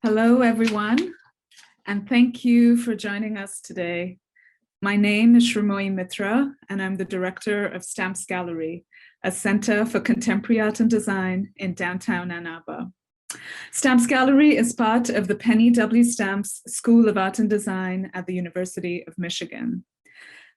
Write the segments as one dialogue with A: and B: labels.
A: Hello, everyone, and thank you for joining us today. My name is Shramoy Mitra, and I'm the director of Stamps Gallery, a center for contemporary art and design in downtown Ann Arbor. Stamps Gallery is part of the Penny W. Stamps School of Art and Design at the University of Michigan.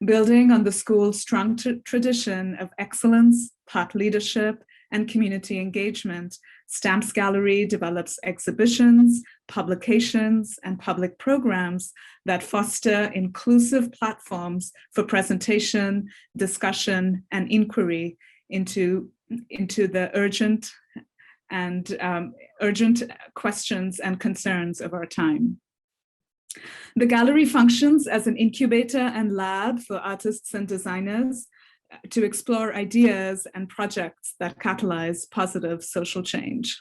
A: Building on the school's strong tradition of excellence, thought leadership, and community engagement, Stamps Gallery develops exhibitions, publications, and public programs that foster inclusive platforms for presentation, discussion, and inquiry into the urgent questions and concerns of our time. The gallery functions as an incubator and lab for artists and designers to explore ideas and projects that catalyze positive social change.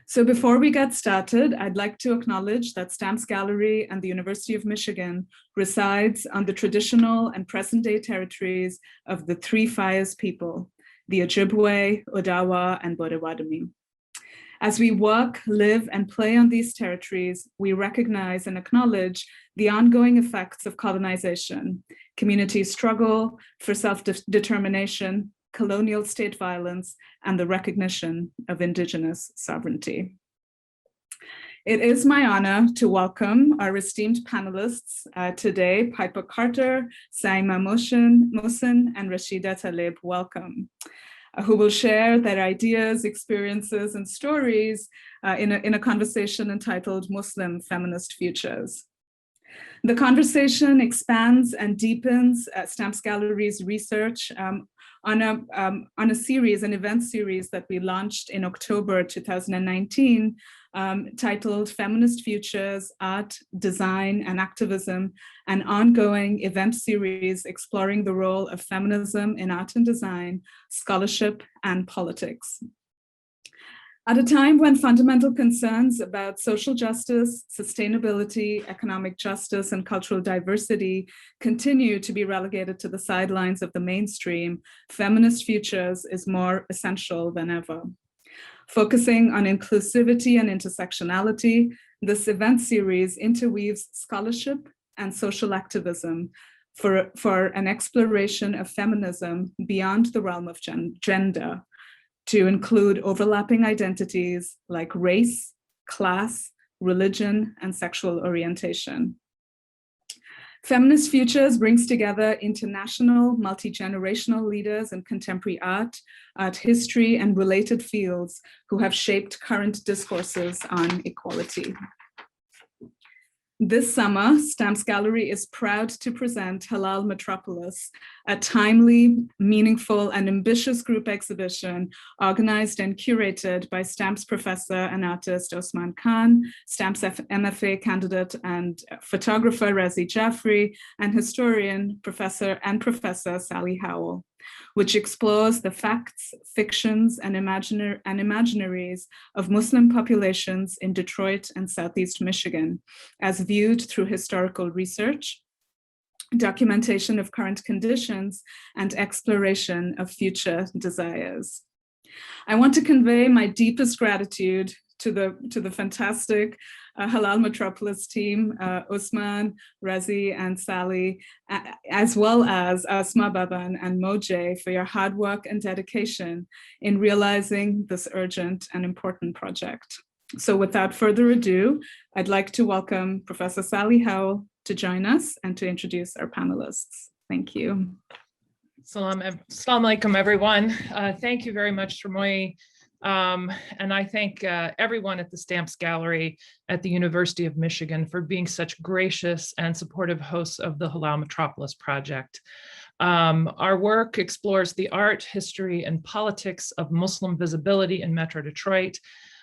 A: So before we get started, I'd like to acknowledge that Stamps Gallery and the University of Michigan resides on the traditional and present-day territories of the Three Fires people, the Ojibwe, Odawa, and Potawatomi. As we work, live, and play on these territories, we recognize and acknowledge the ongoing effects of colonization, community struggle for self-determination, colonial state violence, and the recognition of Indigenous sovereignty. It is my honor to welcome our esteemed panelists today, Piper Carter, Saima Mohsen, and Rashida Talib. Welcome. Who will share their ideas, experiences, and stories in a conversation entitled Muslim Feminist Futures. The conversation expands and deepens Stamps Gallery's research on a series, an event series that we launched in October 2019, titled Feminist Futures, Art, Design, and Activism, an ongoing event series exploring the role of feminism in art and design, scholarship, and politics. At a time when fundamental concerns about social justice, sustainability, economic justice, and cultural diversity continue to be relegated to the sidelines of the mainstream, Feminist Futures is more essential than ever. Focusing on inclusivity and intersectionality, this event series interweaves scholarship and social activism for an exploration of feminism beyond the realm of gender, to include overlapping identities like race, class, religion, and sexual orientation. Feminist Futures brings together international, multi-generational leaders in contemporary art, art history, and related fields who have shaped current discourses on equality. This summer, Stamps Gallery is proud to present Halal Metropolis, a timely, meaningful, and ambitious group exhibition organized and curated by Stamps professor and artist Osman Khan, Stamps MFA candidate and photographer Razi Jaffrey, and historian Professor Sally Howell, which explores the facts, fictions, and imaginaries of Muslim populations in Detroit and Southeast Michigan, as viewed through historical research, documentation of current conditions, and exploration of future desires. I want to convey my deepest gratitude to the fantastic Halal Metropolis team, Usman, Razi, and Sally, as well as Asma Baban and Moj for your hard work and dedication in realizing this urgent and important project. So without further ado, I'd like to welcome Professor Sally Howell to join us and to introduce our panelists. Thank you.
B: Assalamu alaikum, everyone. Thank you very much, Shramoy. And I thank everyone at the Stamps Gallery at the University of Michigan for being such gracious and supportive hosts of the Halal Metropolis project. Our work explores the art, history, and politics of Muslim visibility in Metro Detroit.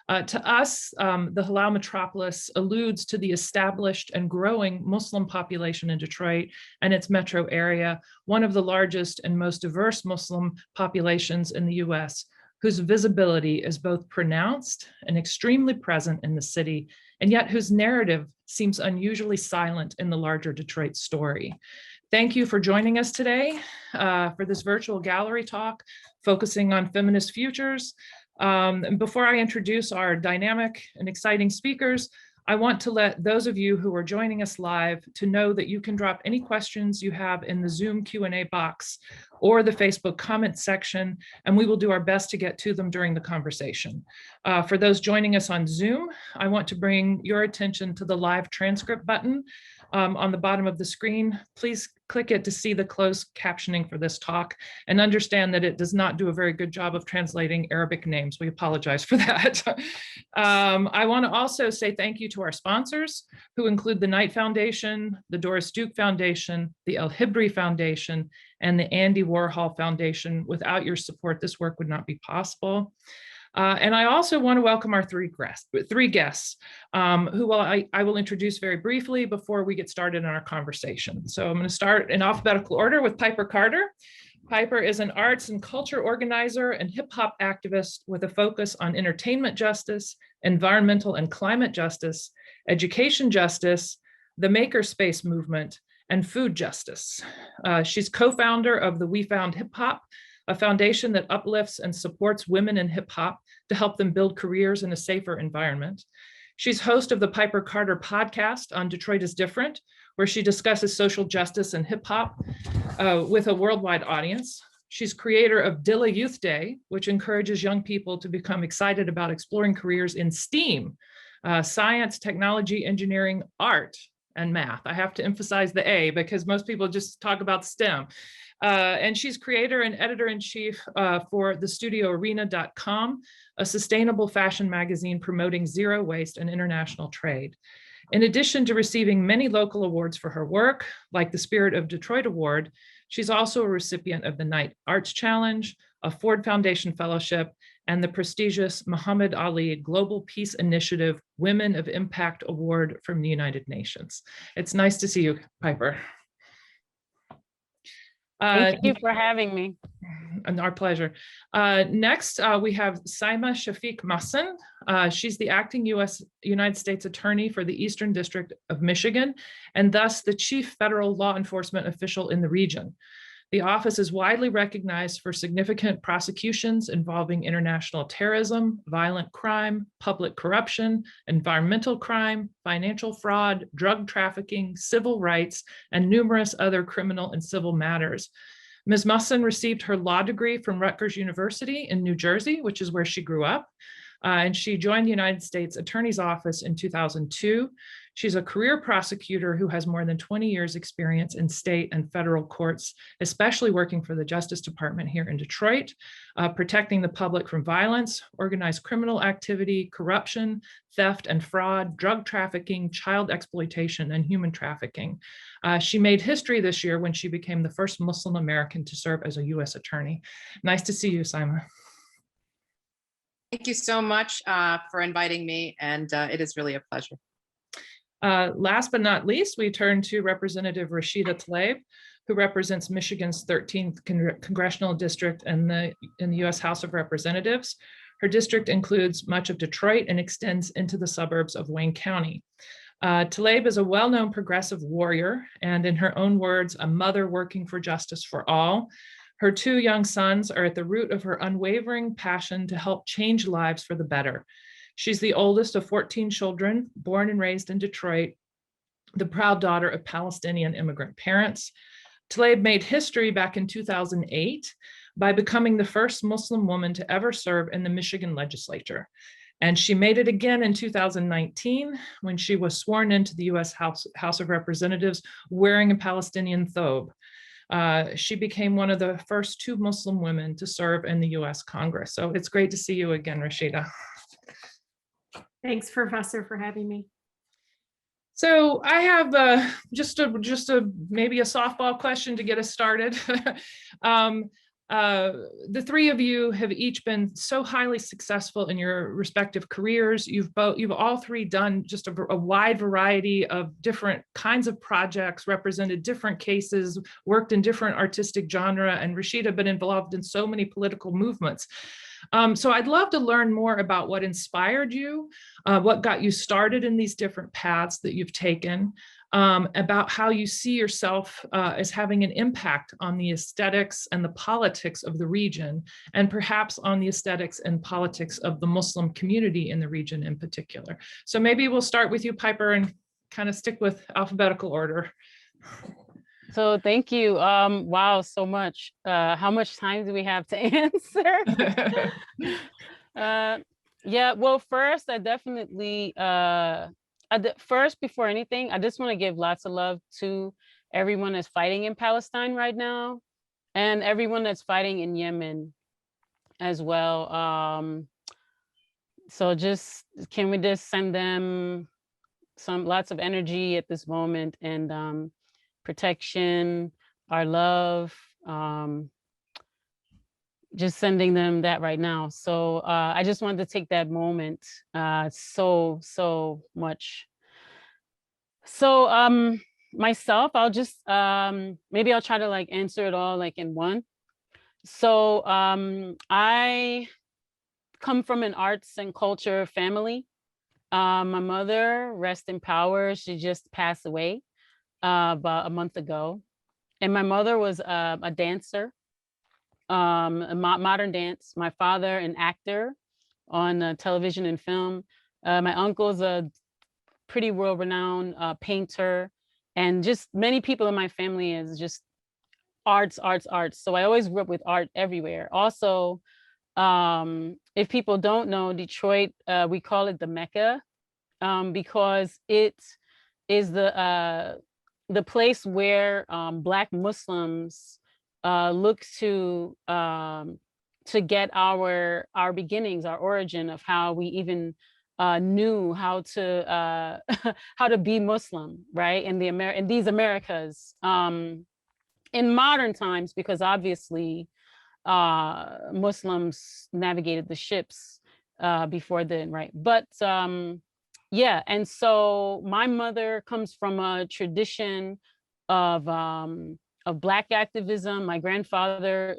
B: To us, the Halal Metropolis alludes to the established and growing Muslim population in Detroit and its metro area, one of the largest and most diverse Muslim populations in the US, whose visibility is both pronounced and extremely present in the city, and yet whose narrative seems unusually silent in the larger Detroit story. Thank you for joining us today for this virtual gallery talk focusing on feminist futures. And before I introduce our dynamic and exciting speakers, I want to let those of you who are joining us live to know that you can drop any questions you have in the Zoom Q&A box or the Facebook comment section, and we will do our best to get to them during the conversation. For those joining us on Zoom, I want to bring your attention to the live transcript button on the bottom of the screen. Please click it to see the closed captioning for this talk and understand that it does not do a very good job of translating Arabic names. We apologize for that. I want to also say thank you to our sponsors, who include the Knight Foundation, the Doris Duke Foundation, the El Hibri Foundation, and the Andy Warhol Foundation. Without your support, this work would not be possible. And I also want to welcome our three guests, who I will introduce very briefly before we get started in our conversation. So I'm going to start in alphabetical order with Piper Carter. Piper is an arts and culture organizer and hip hop activist with a focus on entertainment justice, environmental and climate justice, education justice, the makerspace movement, and food justice. She's co-founder of the We Found Hip Hop, a foundation that uplifts and supports women in hip hop to help them build careers in a safer environment. She's host of the Piper Carter podcast on Detroit is Different, where she discusses social justice and hip hop with a worldwide audience. She's creator of Dilla Youth Day, which encourages young people to become excited about exploring careers in STEAM, science, technology, engineering, art, and math. I have to emphasize the A because most people just talk about STEM. And she's creator and editor-in-chief for thestudioarena.com, a sustainable fashion magazine promoting zero waste and international trade. In addition to receiving many local awards for her work, like the Spirit of Detroit Award, she's also a recipient of the Knight Arts Challenge, a Ford Foundation Fellowship, and the prestigious Muhammad Ali Global Peace Initiative Women of Impact Award from the United Nations. It's nice to see you, Piper.
C: Thank you for having me.
B: And our pleasure. Next, we have Saima Shafiq Masson. She's the acting United States Attorney for the Eastern District of Michigan, and thus the chief federal law enforcement official in the region. The office is widely recognized for significant prosecutions involving international terrorism, violent crime, public corruption, environmental crime, financial fraud, drug trafficking, civil rights, and numerous other criminal and civil matters. Ms. Musson received her law degree from Rutgers University in New Jersey, which is where she grew up. And she joined the United States Attorney's Office in 2002. She's a career prosecutor who has more than 20 years experience in state and federal courts, especially working for the Justice Department here in Detroit, protecting the public from violence, organized criminal activity, corruption, theft and fraud, drug trafficking, child exploitation, and human trafficking. She made history this year when she became the first Muslim American to serve as a US attorney. Nice to see you, Saima.
D: Thank you so much for inviting me, and it is really a pleasure.
B: Last but not least, we turn to Representative Rashida Tlaib, who represents Michigan's 13th Congressional District in the US House of Representatives. Her district includes much of Detroit and extends into the suburbs of Wayne County. Tlaib is a well-known progressive warrior, and in her own words, a mother working for justice for all. Her two young sons are at the root of her unwavering passion to help change lives for the better. She's the oldest of 14 children, born and raised in Detroit, the proud daughter of Palestinian immigrant parents. Tlaib made history back in 2008 by becoming the first Muslim woman to ever serve in the Michigan legislature. And she made it again in 2019 when she was sworn into the US House of Representatives wearing a Palestinian thobe. She became one of the first two Muslim women to serve in the US Congress. So it's great to see you again, Rashida.
E: Thanks, Professor, for having me.
B: So I have just maybe a softball question to get us started. The three of you have each been so highly successful in your respective careers. You've all three done just a wide variety of different kinds of projects, represented different cases, worked in different artistic genre, and Rashida been involved in so many political movements. So I'd love to learn more about what inspired you, what got you started in these different paths that you've taken, about how you see yourself as having an impact on the aesthetics and the politics of the region, and perhaps on the aesthetics and politics of the Muslim community in the region in particular. So maybe we'll start with you, Piper, and kind of stick with alphabetical order.
C: So thank you. Wow, so much. How much time do we have to answer? Yeah, well, first, I definitely, first, before anything, I just want to give lots of love to everyone that's fighting in Palestine right now, and everyone that's fighting in Yemen as well. So just, can we just send them lots of energy at this moment, and protection, our love, just sending them that right now. So I just wanted to take that moment, so much. So myself, I'll just, maybe I'll try to like answer it all like in one. So I come from an arts and culture family. My mother, rest in power, she just passed away about a month ago. And my mother was a dancer, modern dance. My father, an actor on television and film. My uncle's a pretty world-renowned painter, and just many people in my family is just arts. So I always grew up with art everywhere. Also, if people don't know, Detroit, we call it the Mecca, because it is the place where Black Muslims look to get our beginnings, our origin of how we even knew how to how to be Muslim, right? In these Americas, in modern times, because obviously Muslims navigated the ships before then, right? But yeah, and so my mother comes from a tradition of Black activism. My grandfather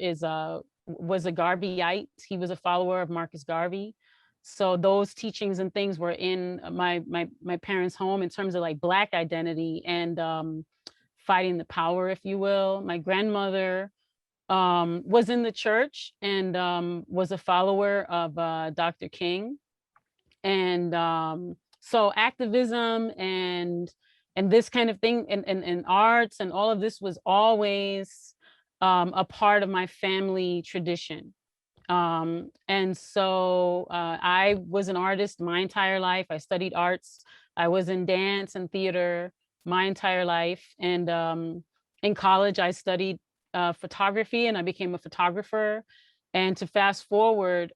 C: was a Garveyite. He was a follower of Marcus Garvey. So those teachings and things were in my parents' home in terms of like Black identity and fighting the power, if you will. My grandmother was in the church and was a follower of Dr. King. And so activism and this kind of thing and arts and all of this was always a part of my family tradition. And so I was an artist my entire life. I studied arts. I was in dance and theater my entire life. And in college, I studied photography and I became a photographer. And to fast forward,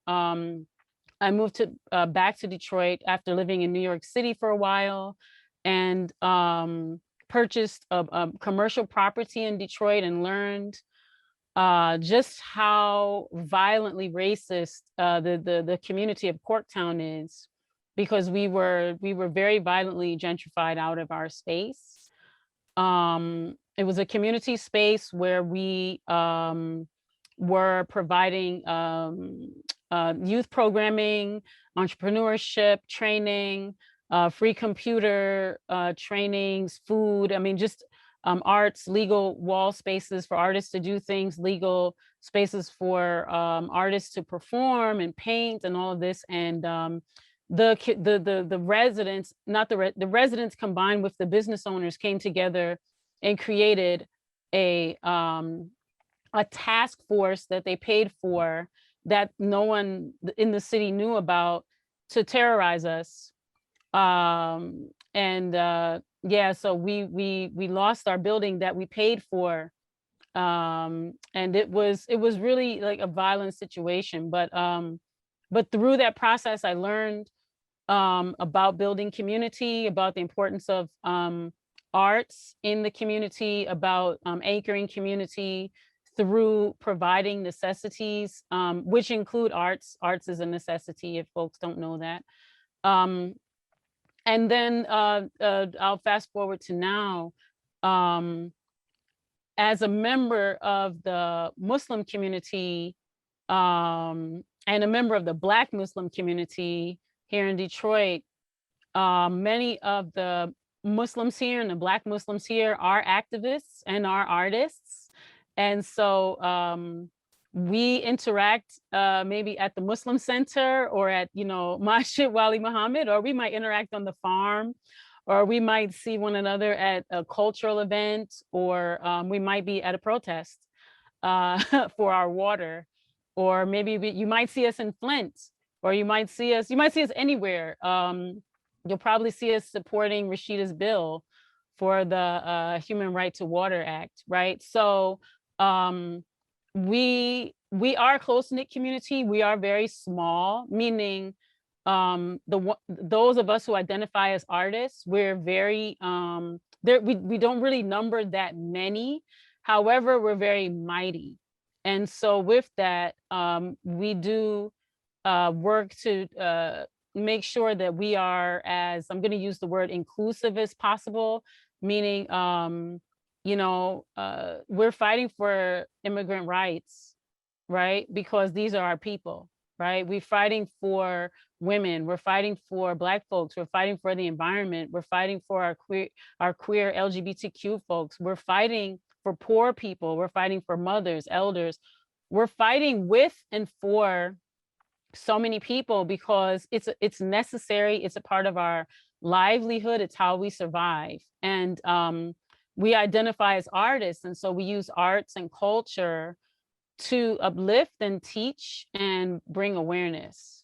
C: I moved back to Detroit after living in New York City for a while, and purchased a commercial property in Detroit and learned just how violently racist the community of Corktown is, because we were very violently gentrified out of our space. It was a community space where we were providing youth programming, entrepreneurship training, free computer trainings, food. I mean, just arts, legal wall spaces for artists to do things, legal spaces for artists to perform and paint and all of this. And the residents, the residents combined with the business owners came together and created a task force that they paid for that no one in the city knew about to terrorize us. Yeah, so we lost our building that we paid for. And it was really like a violent situation, but through that process, I learned about building community, about the importance of arts in the community, about anchoring community through providing necessities, which include arts. Arts is a necessity if folks don't know that. And then I'll fast forward to now. As a member of the Muslim community, and a member of the Black Muslim community here in Detroit, many of the Muslims here and the Black Muslims here are activists and are artists. And so we interact maybe at the Muslim Center or at, Masjid Wali Muhammad, or we might interact on the farm, or we might see one another at a cultural event, or we might be at a protest for our water, or maybe you might see us in Flint, or you might see us anywhere. You'll probably see us supporting Rashida's bill for the Human Right to Water Act, right? So we are a close-knit community. We are very small, meaning those of us who identify as artists, we're very we don't really number that many. However, we're very mighty. And so with that, we do work to make sure that we are, as I'm going to use the word, inclusive as possible, meaning, we're fighting for immigrant rights, right? Because these are our people, right? We're fighting for women, we're fighting for Black folks, we're fighting for the environment, we're fighting for our queer LGBTQ folks, we're fighting for poor people, we're fighting for mothers, elders, we're fighting with and for so many people because it's necessary, it's a part of our livelihood, it's how we survive. And we identify as artists, and so we use arts and culture to uplift and teach and bring awareness.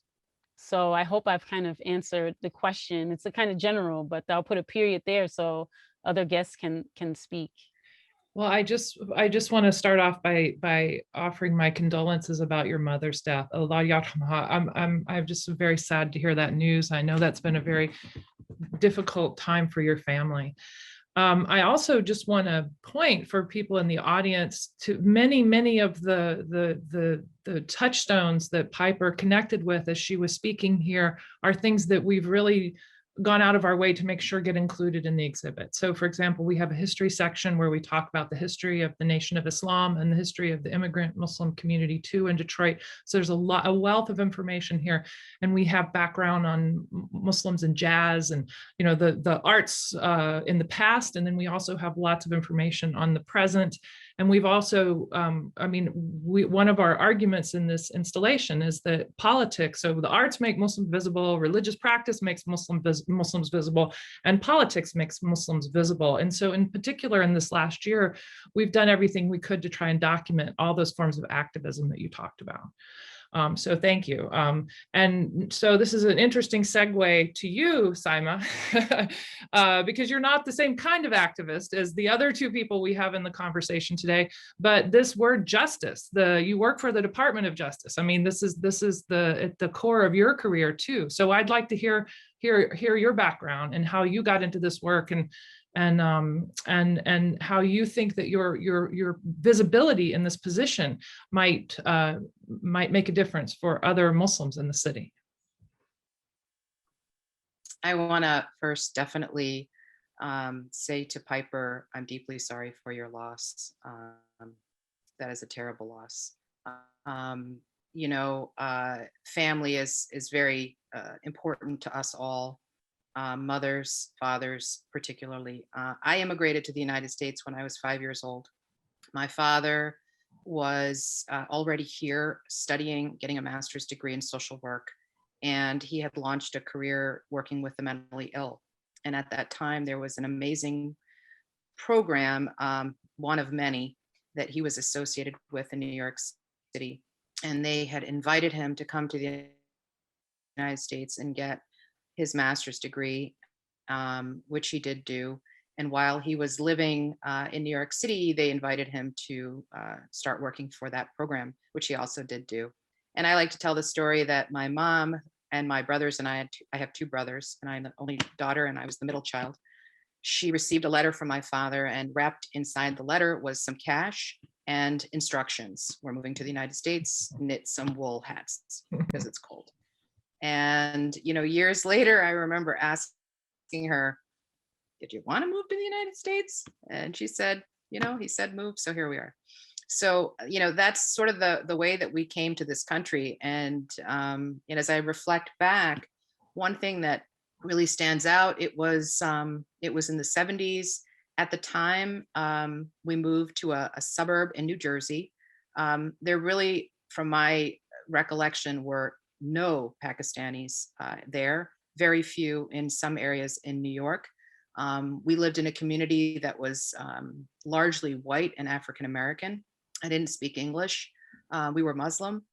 C: So I hope I've kind of answered the question. It's a kind of general, but I'll put a period there so other guests can speak.
B: Well, I just want to start off by offering my condolences about your mother's death. Allah yarhamha. I'm just very sad to hear that news. I know that's been a very difficult time for your family. I also just want to point for people in the audience to many of the touchstones that Piper connected with as she was speaking here are things that we've really gone out of our way to make sure get included in the exhibit. So for example, we have a history section where we talk about the history of the Nation of Islam and the history of the immigrant Muslim community too in Detroit. So there's a wealth of information here. And we have background on Muslims and jazz and the arts in the past. And then we also have lots of information on the present. And we've also, one of our arguments in this installation is that politics, so the arts make Muslims visible, religious practice makes Muslims visible, and politics makes Muslims visible. And so in particular, in this last year, we've done everything we could to try and document all those forms of activism that you talked about. So thank you. And so this is an interesting segue to you, Saima, because you're not the same kind of activist as the other two people we have in the conversation today, but this word justice, you work for the Department of Justice. I mean, this is at the core of your career too. So I'd like to hear your background and how you got into this work and how you think that your visibility in this position might make a difference for other Muslims in the city.
D: I want to first definitely say to Piper, I'm deeply sorry for your loss. That is a terrible loss. Family is very important to us all. Mothers, fathers, particularly. I immigrated to the United States when I was 5 years old. My father was already here studying, getting a master's degree in social work, and he had launched a career working with the mentally ill. And at that time, there was an amazing program, one of many, that he was associated with in New York City. And they had invited him to come to the United States and get his master's degree, which he did do. And while he was living in New York City, they invited him to start working for that program, which he also did do. And I like to tell the story that my mom and my brothers and I have two brothers, and I'm the only daughter, and I was the middle child. She received a letter from my father, and wrapped inside the letter was some cash and instructions. We're moving to the United States, knit some wool hats because it's cold. And, years later, I remember asking her, did you want to move to the United States? And she said, he said move, so here we are. So, that's sort of the way that we came to this country. And as I reflect back, one thing that really stands out, it was in the 70s. At the time, we moved to a suburb in New Jersey. There really, from my recollection, were no Pakistanis there, very few in some areas in New York. We lived in a community that was largely white and African American. I didn't speak English. We were Muslim.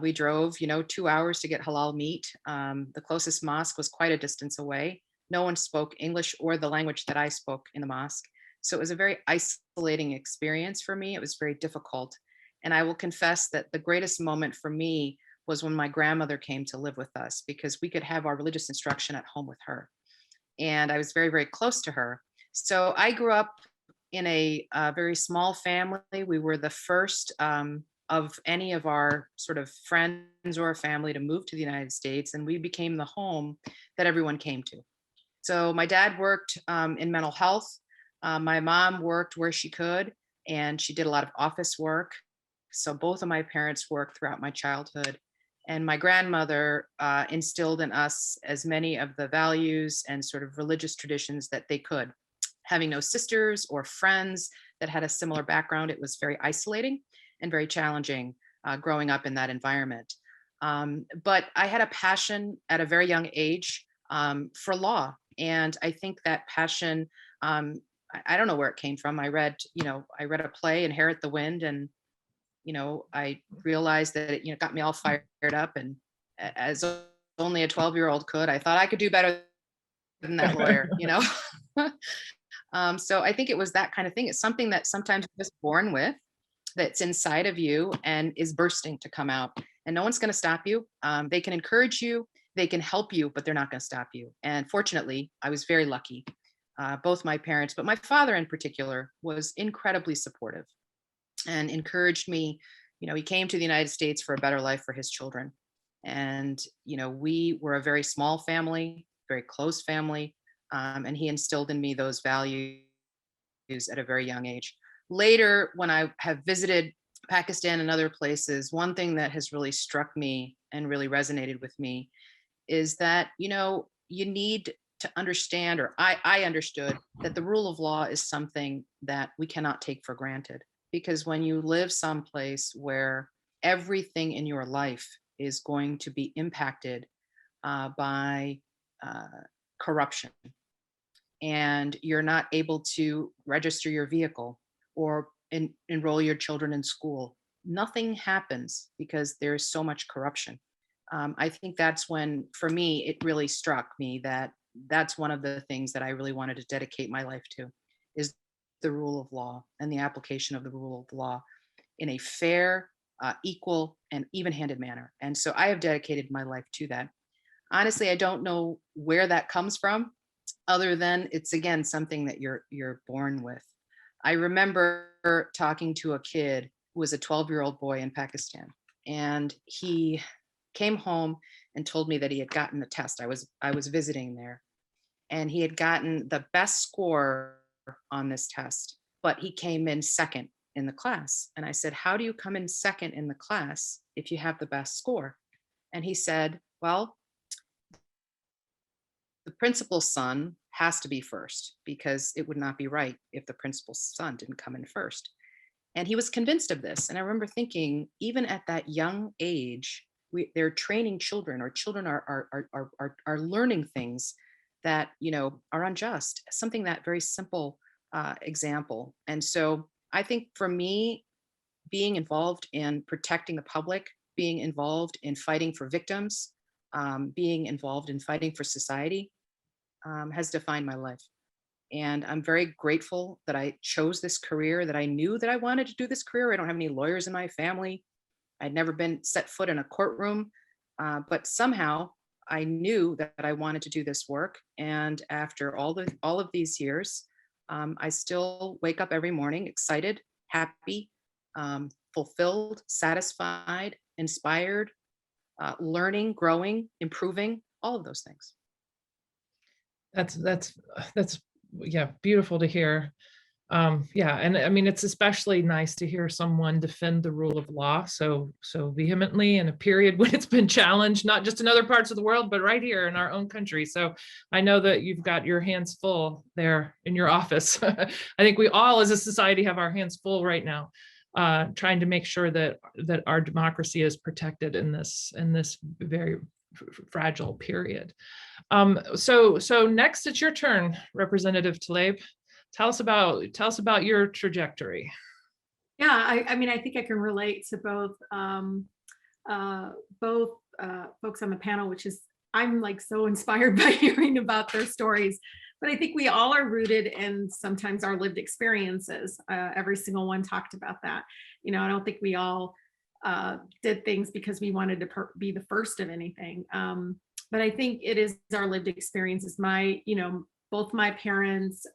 D: We drove, 2 hours to get halal meat. The closest mosque was quite a distance away. No one spoke English or the language that I spoke in the mosque. So it was a very isolating experience for me. It was very difficult. And I will confess that the greatest moment for me was when my grandmother came to live with us, because we could have our religious instruction at home with her. And I was very, very close to her. So I grew up in a very small family. We were the first of any of our sort of friends or family to move to the United States, and we became the home that everyone came to. So my dad worked in mental health. My mom worked where she could, and she did a lot of office work. So both of my parents worked throughout my childhood. And my grandmother instilled in us as many of the values and sort of religious traditions that they could. Having no sisters or friends that had a similar background, it was very isolating and very challenging growing up in that environment. But I had a passion at a very young age for law. And I think that passion, I don't know where it came from. I read a play, Inherit the Wind, and I realized that it got me all fired up. And as only a 12-year-old could, I thought I could do better than that lawyer, So I think it was that kind of thing. It's something that sometimes you're just born with, that's inside of you and is bursting to come out. And no one's going to stop you. They can encourage you, they can help you, but they're not going to stop you. And fortunately, I was very lucky. Both my parents, but my father in particular, was incredibly supportive and encouraged me. He came to the United States for a better life for his children. And, we were a very small family, very close family. And he instilled in me those values at a very young age. Later, when I have visited Pakistan and other places, one thing that has really struck me and really resonated with me is that, you need to understand, or I understood, that the rule of law is something that we cannot take for granted. Because when you live someplace where everything in your life is going to be impacted by corruption, and you're not able to register your vehicle or enroll your children in school, nothing happens because there's so much corruption. I think that's when, for me, it really struck me that that's one of the things that I really wanted to dedicate my life to, is the rule of law and the application of the rule of law in a fair, equal, and even-handed manner. And so I have dedicated my life to that. Honestly, I don't know where that comes from, other than it's, again, something that you're born with. I remember talking to a kid who was a 12-year-old boy in Pakistan, and he came home and told me that he had gotten a test. I was visiting there, and he had gotten the best score on this test, but he came in second in the class. And I said, "How do you come in second in the class if you have the best score?" And he said, "Well, the principal's son has to be first, because it would not be right if the principal's son didn't come in first." And he was convinced of this. And I remember thinking, even at that young age, they're training children, or children are learning things that are unjust. Something that very simple example. And so I think for me, being involved in protecting the public, being involved in fighting for victims, being involved in fighting for society, has defined my life. And I'm very grateful that I chose this career, that I knew that I wanted to do this career. I don't have any lawyers in my family. I'd never been set foot in a courtroom, but somehow I knew that I wanted to do this work. And after all of these years, I still wake up every morning excited, happy, fulfilled, satisfied, inspired, learning, growing, improving, all of those things.
B: That's yeah, beautiful to hear. Yeah, and I mean, it's especially nice to hear someone defend the rule of law so vehemently in a period when it's been challenged, not just in other parts of the world, but right here in our own country. So I know that you've got your hands full there in your office. I think we all as a society have our hands full right now, trying to make sure that our democracy is protected in this very fragile period. So next it's your turn, Representative Tlaib. Tell us about your trajectory.
E: Yeah, I mean, I think I can relate to both folks on the panel, which is I'm like so inspired by hearing about their stories. But I think we all are rooted in sometimes our lived experiences. Every single one talked about that. You know, I don't think we all did things because we wanted to be the first of anything. But I think it is our lived experiences. Both my parents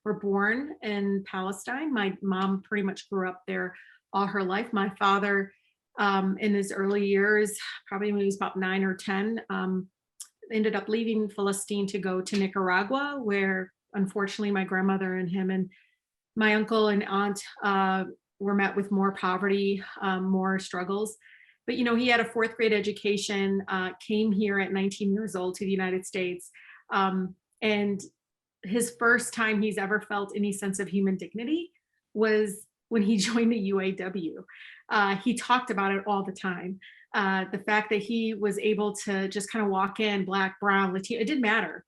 E: were born in Palestine. My mom pretty much grew up there all her life. My father, in his early years, probably when he was about 9 or 10, ended up leaving Palestine to go to Nicaragua, where unfortunately my grandmother and him and my uncle and aunt were met with more poverty, more struggles. But, you know, he had a 4th grade education, came here at 19 years old to the United States. And his first time he's ever felt any sense of human dignity was when he joined the UAW. He talked about it all the time. The fact that he was able to just kind of walk in, Black, brown, Latino, it didn't matter.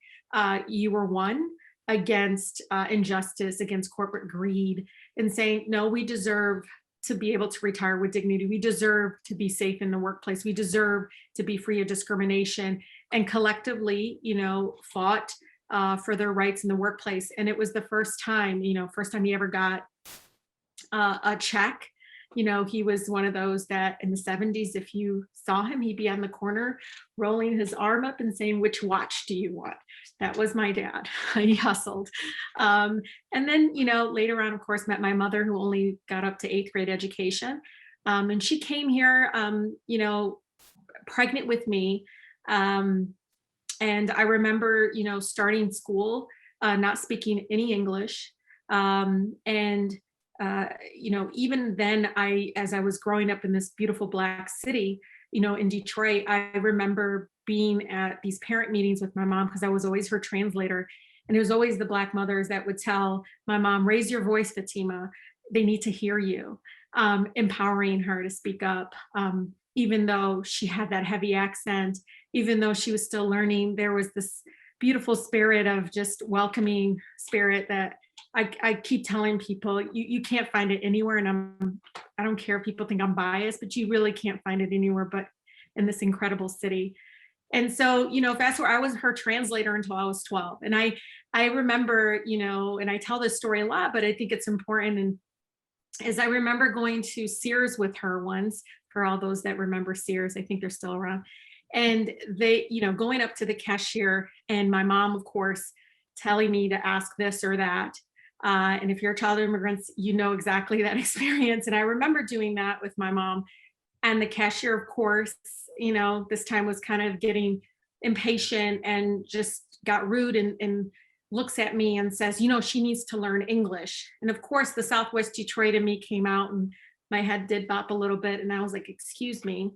E: You were one against injustice, against corporate greed, and saying, no, we deserve to be able to retire with dignity. We deserve to be safe in the workplace. We deserve to be free of discrimination, and collectively, you know, fought for their rights in the workplace. And it was the first time he ever got a check. You know, he was one of those that in the 70s, if you saw him, he'd be on the corner rolling his arm up and saying, which watch do you want? That was my dad. He hustled. And then, you know, later on, of course, met my mother, who only got up to 8th grade education. And she came here, you know, pregnant with me. And I remember, you know, starting school, not speaking any English. You know, even then, as I was growing up in this beautiful Black city, you know, in Detroit, I remember being at these parent meetings with my mom because I was always her translator. And it was always the Black mothers that would tell my mom, raise your voice, Fatima, they need to hear you, empowering her to speak up. Even though she had that heavy accent, even though she was still learning, there was this beautiful spirit of just welcoming spirit that I keep telling people, you can't find it anywhere. And I don't care if people think I'm biased, but you really can't find it anywhere but in this incredible city. And so, you know, fast forward, I was her translator until I was 12. And I remember, you know, and I tell this story a lot, but I think it's important. And as I remember going to Sears with her once, for all those that remember Sears, I think they're still around. And they, you know, going up to the cashier and my mom, of course, telling me to ask this or that. And if you're a child of immigrants, you know exactly that experience. And I remember doing that with my mom. And the cashier, of course, you know, this time was kind of getting impatient and just got rude and looks at me and says, you know, she needs to learn English. And of course, the Southwest Detroit in me came out and my head did bop a little bit. And I was like, excuse me,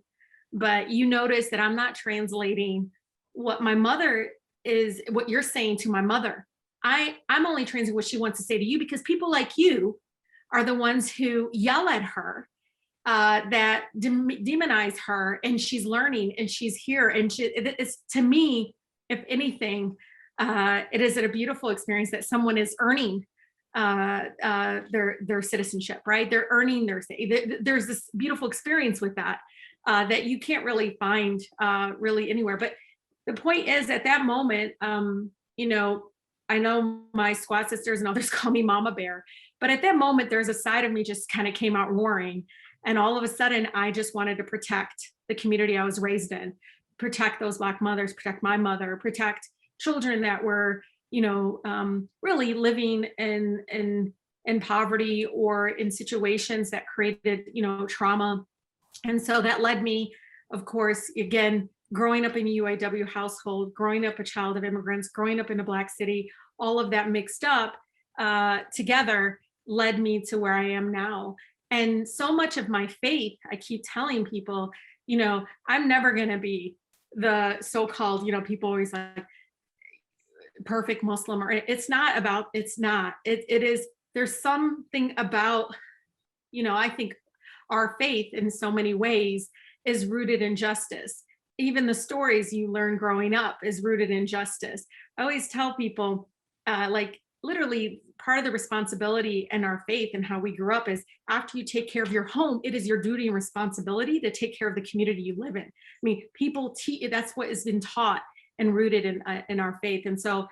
E: but you notice that I'm not translating what my mother is, what you're saying to my mother. I'm only translating what she wants to say to you, because people like you are the ones who yell at her, that demonize her, and she's learning and she's here. And it's, to me, if anything, it is a beautiful experience that someone is earning their citizenship, right? They're earning there's this beautiful experience with that, that you can't really find really anywhere. But the point is, at that moment, you know, I know my squad sisters and others call me Mama Bear, but at that moment, there's a side of me just kind of came out roaring. And all of a sudden, I just wanted to protect the community I was raised in, protect those Black mothers, protect my mother, protect children that were, you know, really living in poverty or in situations that created, you know, trauma. And so that led me, of course, again, growing up in a UAW household, growing up a child of immigrants, growing up in a Black city, all of that mixed up, together led me to where I am now. And so much of my faith, I keep telling people, you know, I'm never going to be the so-called, you know, people always like perfect Muslim, or it's not about, it's not, it is, there's something about, you know, I think our faith in so many ways is rooted in justice. Even the stories you learn growing up is rooted in justice. I always tell people, like literally part of the responsibility in our faith and how we grew up is after you take care of your home, it is your duty and responsibility to take care of the community you live in. I mean, people, that's what has been taught and rooted in our faith. And so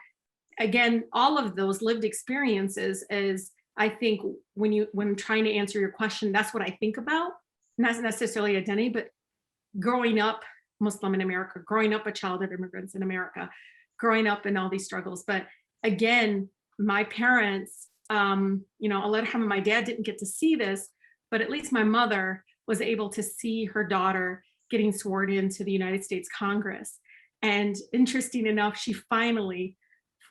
E: again, all of those lived experiences is, I think when trying to answer your question, that's what I think about, not necessarily identity, but growing up Muslim in America, growing up a child of immigrants in America, growing up in all these struggles. But again, my parents, you know, a lot of time my dad didn't get to see this, but at least my mother was able to see her daughter getting sworn into the United States Congress. And interesting enough, she finally,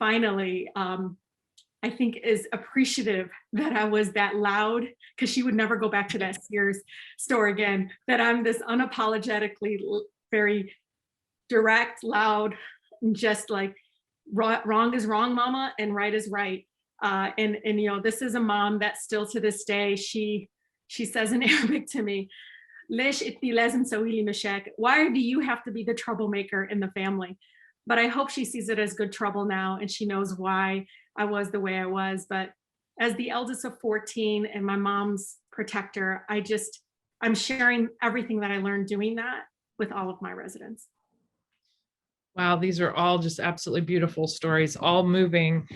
E: I think is appreciative that I was that loud, because she would never go back to that Sears store again, that I'm this unapologetically very direct, loud, and just like wrong is wrong, mama, and right is right. And you know, this is a mom that still to this day, she says in Arabic to me, why do you have to be the troublemaker in the family? But I hope she sees it as good trouble now, and she knows why I was the way I was. But as the eldest of 14 and my mom's protector, I'm sharing everything that I learned doing that with all of my residents.
B: Wow, these are all just absolutely beautiful stories, all moving,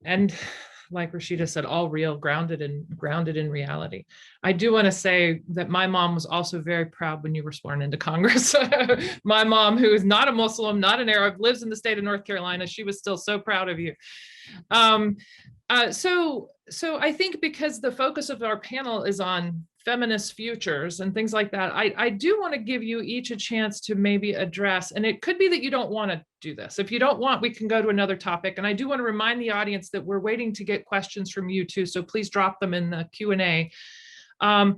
B: and like Rashida said, all real, grounded in reality. I do want to say that my mom was also very proud when you were sworn into Congress. My mom, who is not a Muslim, not an Arab, lives in the state of North Carolina. She was still so proud of you. So I think because the focus of our panel is on feminist futures and things like that, I do want to give you each a chance to maybe address, and it could be that you don't want to do this. If you don't want, we can go to another topic. And I do want to remind the audience that we're waiting to get questions from you too, so please drop them in the Q&A. But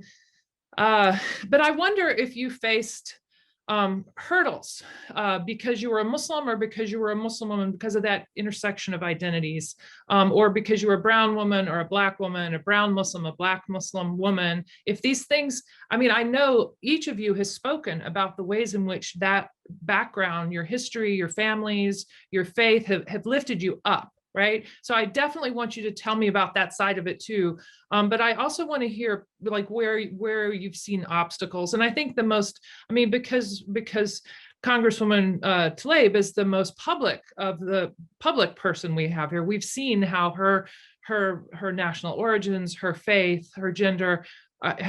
B: I wonder if you faced hurdles because you were a Muslim, or because you were a Muslim woman, because of that intersection of identities, or because you were a brown woman or a Black woman, a brown Muslim, a Black Muslim woman. If these things, I mean, I know each of you has spoken about the ways in which that background, your history, your families, your faith have lifted you up. Right. So I definitely want you to tell me about that side of it too. But I also want to hear like where you've seen obstacles. And I think the most, I mean, because Congresswoman Tlaib is the most public of the public person we have here. We've seen how her national origins, her faith, her gender,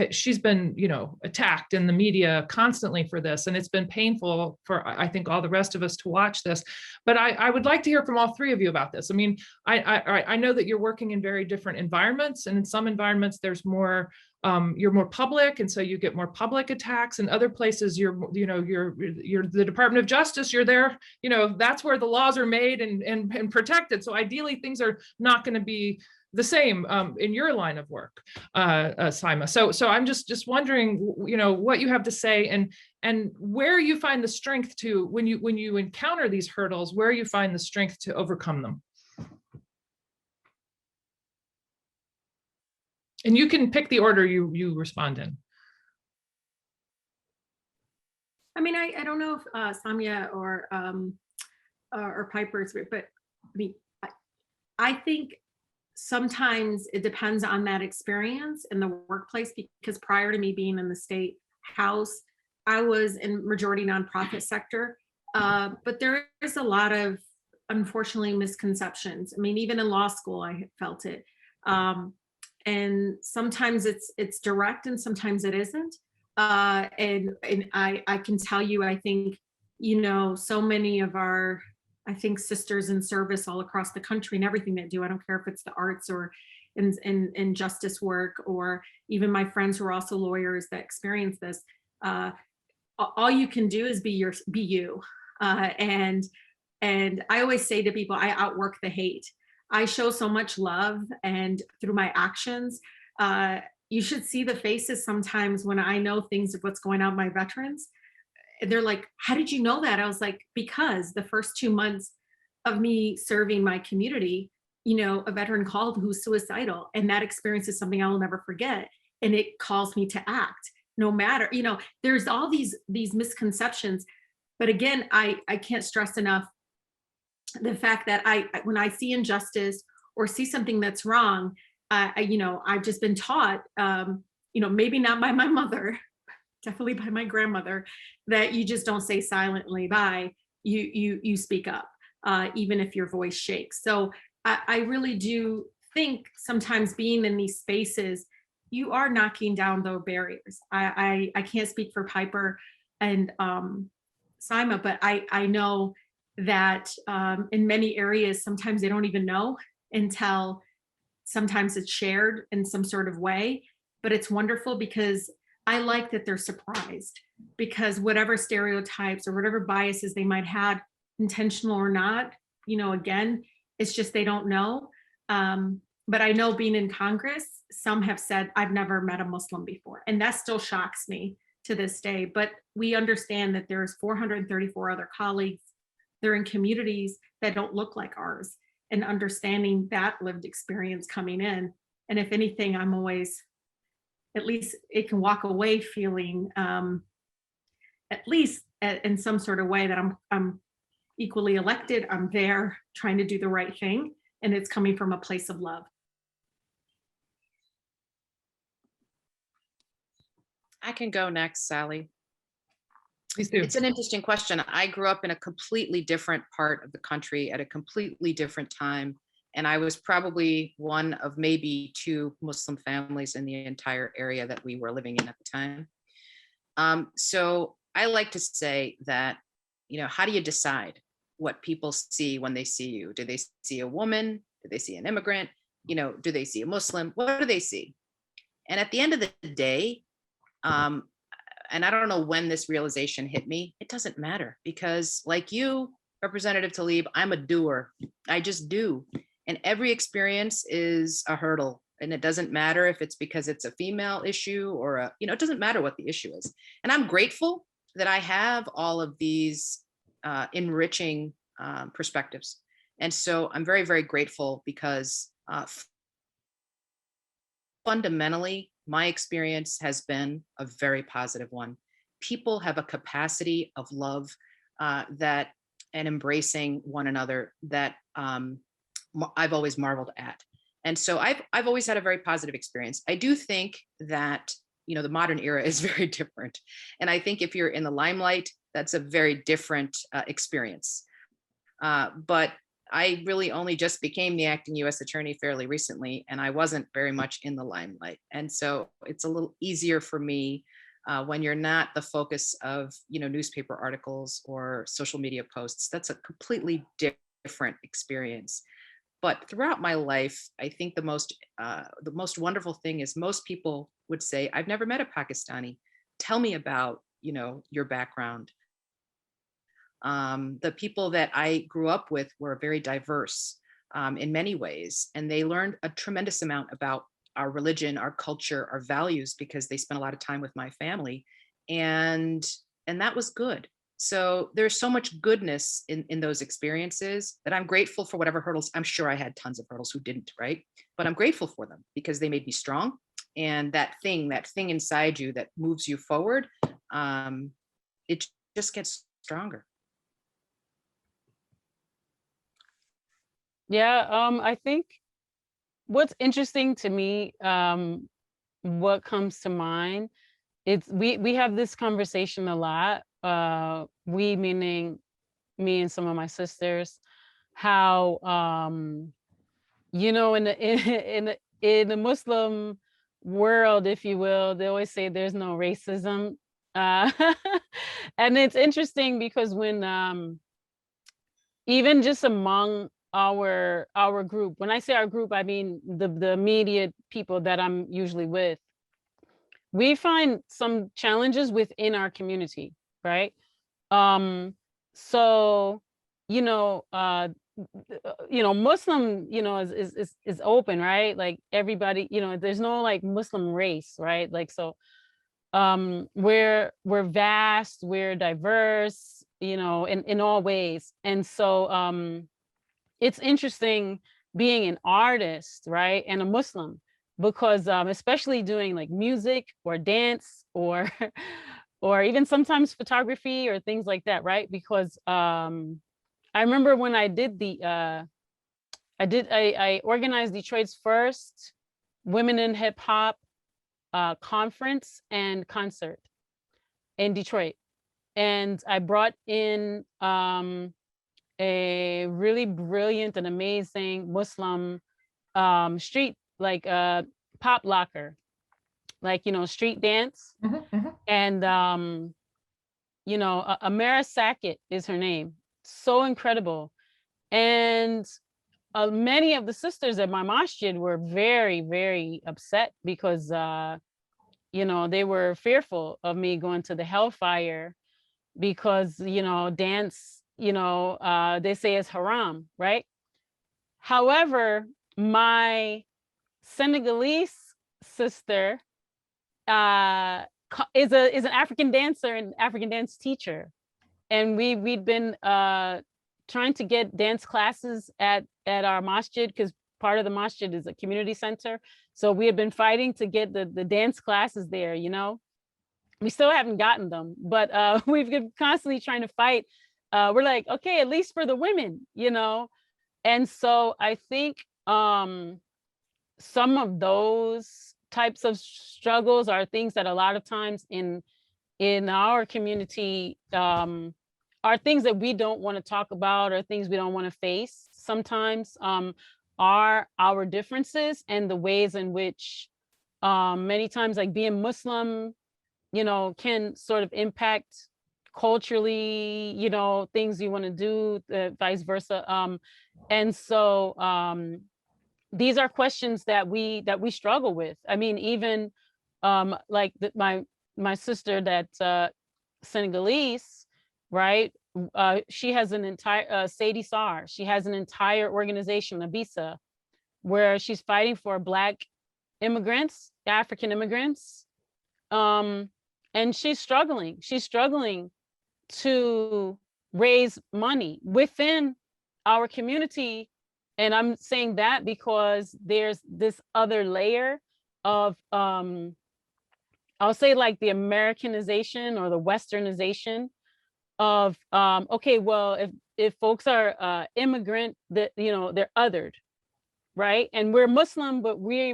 B: she's been, you know, attacked in the media constantly for this, and it's been painful for, I think, all the rest of us to watch this. But I would like to hear from all three of you about this. I mean, I know that you're working in very different environments, and in some environments there's more, you're more public, and so you get more public attacks. In other places, you're the Department of Justice, you're there, you know, that's where the laws are made and protected. So ideally, things are not going to be the same in your line of work, Saima. So I'm just wondering, you know, what you have to say, and where you find the strength to, when you encounter these hurdles, where you find the strength to overcome them. And you can pick the order you respond in.
E: I mean, I don't know if Samia or Piper's, but I mean, I think sometimes it depends on that experience in the workplace, because prior to me being in the state house, I was in majority nonprofit sector, but there is a lot of, unfortunately, misconceptions. I mean, even in law school, I felt it. And sometimes it's direct and sometimes it isn't. And I can tell you, I think, you know, so many of our, I think, sisters in service all across the country and everything they do, I don't care if it's the arts or in justice work, or even my friends who are also lawyers that experience this, all you can do is be you. And I always say to people, I outwork the hate. I show so much love, and through my actions, you should see the faces sometimes when I know things of what's going on with my veterans. They're like, how did you know that? I was like, because the first 2 months of me serving my community, a veteran called who's suicidal, and that experience is something I will never forget. And it calls me to act no matter, there's all these misconceptions. But again, I can't stress enough the fact that when I see injustice or see something that's wrong, I've just been taught, maybe not by my mother, definitely by my grandmother, that you just don't say silently by, you speak up, even if your voice shakes. So I really do think sometimes being in these spaces, you are knocking down those barriers. I can't speak for Piper and Sima, but I know that in many areas, sometimes they don't even know until sometimes it's shared in some sort of way. But it's wonderful because I like that they're surprised, because whatever stereotypes or whatever biases they might have, intentional or not, again, it's just they don't know. But I know being in Congress, some have said, I've never met a Muslim before. And that still shocks me to this day. But we understand that there's 434 other colleagues. They're in communities that don't look like ours, and understanding that lived experience coming in. And if anything, I'm always, at least it can walk away feeling, at least in some sort of way, that I'm equally elected. I'm there trying to do the right thing, and it's coming from a place of love.
D: I can go next, Sally.
B: Please do.
D: It's an interesting question. I grew up in a completely different part of the country at a completely different time. And I was probably one of maybe 2 Muslim families in the entire area that we were living in at the time. So I like to say that, how do you decide what people see when they see you? Do they see a woman? Do they see an immigrant? Do they see a Muslim? What do they see? And at the end of the day, and I don't know when this realization hit me, it doesn't matter, because like you, Representative Tlaib, I'm a doer. I just do. And every experience is a hurdle. And it doesn't matter if it's because it's a female issue or it doesn't matter what the issue is. And I'm grateful that I have all of these enriching perspectives. And so I'm very, very grateful, because fundamentally, my experience has been a very positive one. People have a capacity of love and embracing one another that I've always marveled at. And so I've always had a very positive experience. I do think that, the modern era is very different. And I think if you're in the limelight, that's a very different experience. But I really only just became the acting U.S. attorney fairly recently, and I wasn't very much in the limelight. And so it's a little easier for me when you're not the focus of, newspaper articles or social media posts. That's a completely different experience. But throughout my life, I think the most wonderful thing is most people would say, I've never met a Pakistani. Tell me about, your background. The people that I grew up with were very diverse in many ways, and they learned a tremendous amount about our religion, our culture, our values, because they spent a lot of time with my family, and that was good. So there's so much goodness in those experiences that I'm grateful for. Whatever hurdles, I'm sure I had tons of hurdles who didn't, right? But I'm grateful for them because they made me strong, and that thing inside you that moves you forward, it just gets stronger.
C: Yeah, I think what's interesting to me, what comes to mind, it's we have this conversation a lot. We meaning me and some of my sisters, how in the Muslim world, if you will, they always say there's no racism. And it's interesting because when even just among our group, when I say our group, I mean the immediate people that I'm usually with, we find some challenges within our community, right? So Muslim, is open, right? Like everybody, there's no like Muslim race, right? Like, so we're vast, we're diverse, in all ways. And so it's interesting being an artist, right? And a Muslim, because especially doing like music or dance or or even sometimes photography or things like that, right? Because I remember when I did I organized Detroit's first Women in Hip Hop conference and concert in Detroit. And I brought in a really brilliant and amazing Muslim street, like pop locker, like, street dance. And, Amara Sackett is her name. So incredible. And many of the sisters at my masjid were very, very upset because, they were fearful of me going to the hellfire because, dance, they say is haram, right? However, my Senegalese sister is an African dancer and African dance teacher. And we'd been trying to get dance classes at our masjid, because part of the masjid is a community center. So we had been fighting to get the dance classes there, We still haven't gotten them, but we've been constantly trying to fight. We're like, okay, at least for the women, And so I think some of those types of struggles are things that a lot of times in our community are things that we don't want to talk about, or things we don't want to face sometimes, are our differences and the ways in which many times, like being Muslim, can sort of impact culturally, things you want to do, vice versa. And so these are questions that we struggle with. I mean, even like my sister that's Senegalese, right? She has an entire Sadie Sarr. She has an entire organization, Abisa, where she's fighting for Black immigrants, African immigrants, and she's struggling. She's struggling to raise money within our community. And I'm saying that because there's this other layer of I'll say like the Americanization or the Westernization of okay, well, if folks are immigrant, that they're othered, right? And we're Muslim, but we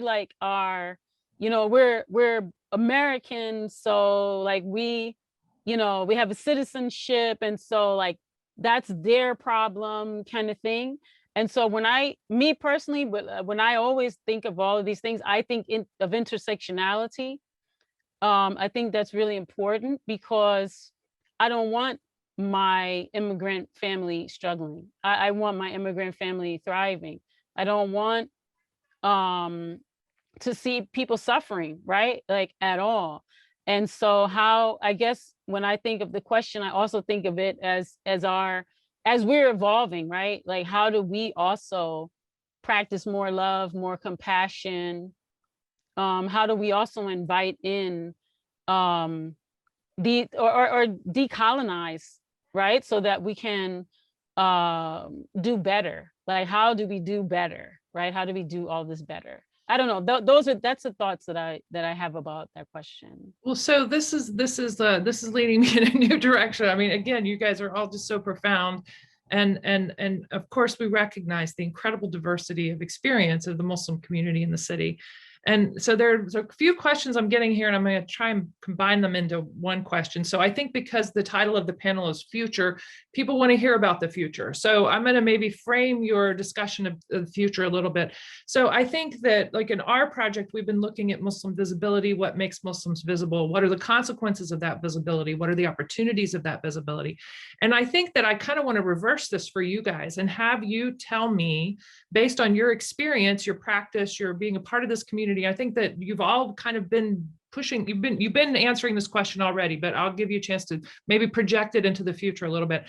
C: like are, we're American, so like we have a citizenship, and so like that's their problem, kind of thing. And so me personally, when I always think of all of these things, I think of intersectionality. I think that's really important, because I don't want my immigrant family struggling. I want my immigrant family thriving. I don't want to see people suffering, right? Like at all. And so I guess when I think of the question, I also think of it as we're evolving, right? Like, how do we also practice more love, more compassion? How do we also invite in or decolonize, right? So that we can do better. Like, how do we do better, right? How do we do all this better? I don't know. That's the thoughts that I have about that question.
B: Well, so this is leading me in a new direction. I mean, again, you guys are all just so profound. And of course, we recognize the incredible diversity of experience of the Muslim community in the city. And so there's a few questions I'm getting here, and I'm going to try and combine them into one question. So I think because the title of the panel is Future, people want to hear about the future. So I'm going to maybe frame your discussion of the future a little bit. So I think that, like in our project, we've been looking at Muslim visibility, what makes Muslims visible, what are the consequences of that visibility, what are the opportunities of that visibility. And I think that I kind of want to reverse this for you guys and have you tell me, based on your experience, your practice, your being a part of this community. I think that you've all kind of been pushing, you've been answering this question already, but I'll give you a chance to maybe project it into the future a little bit.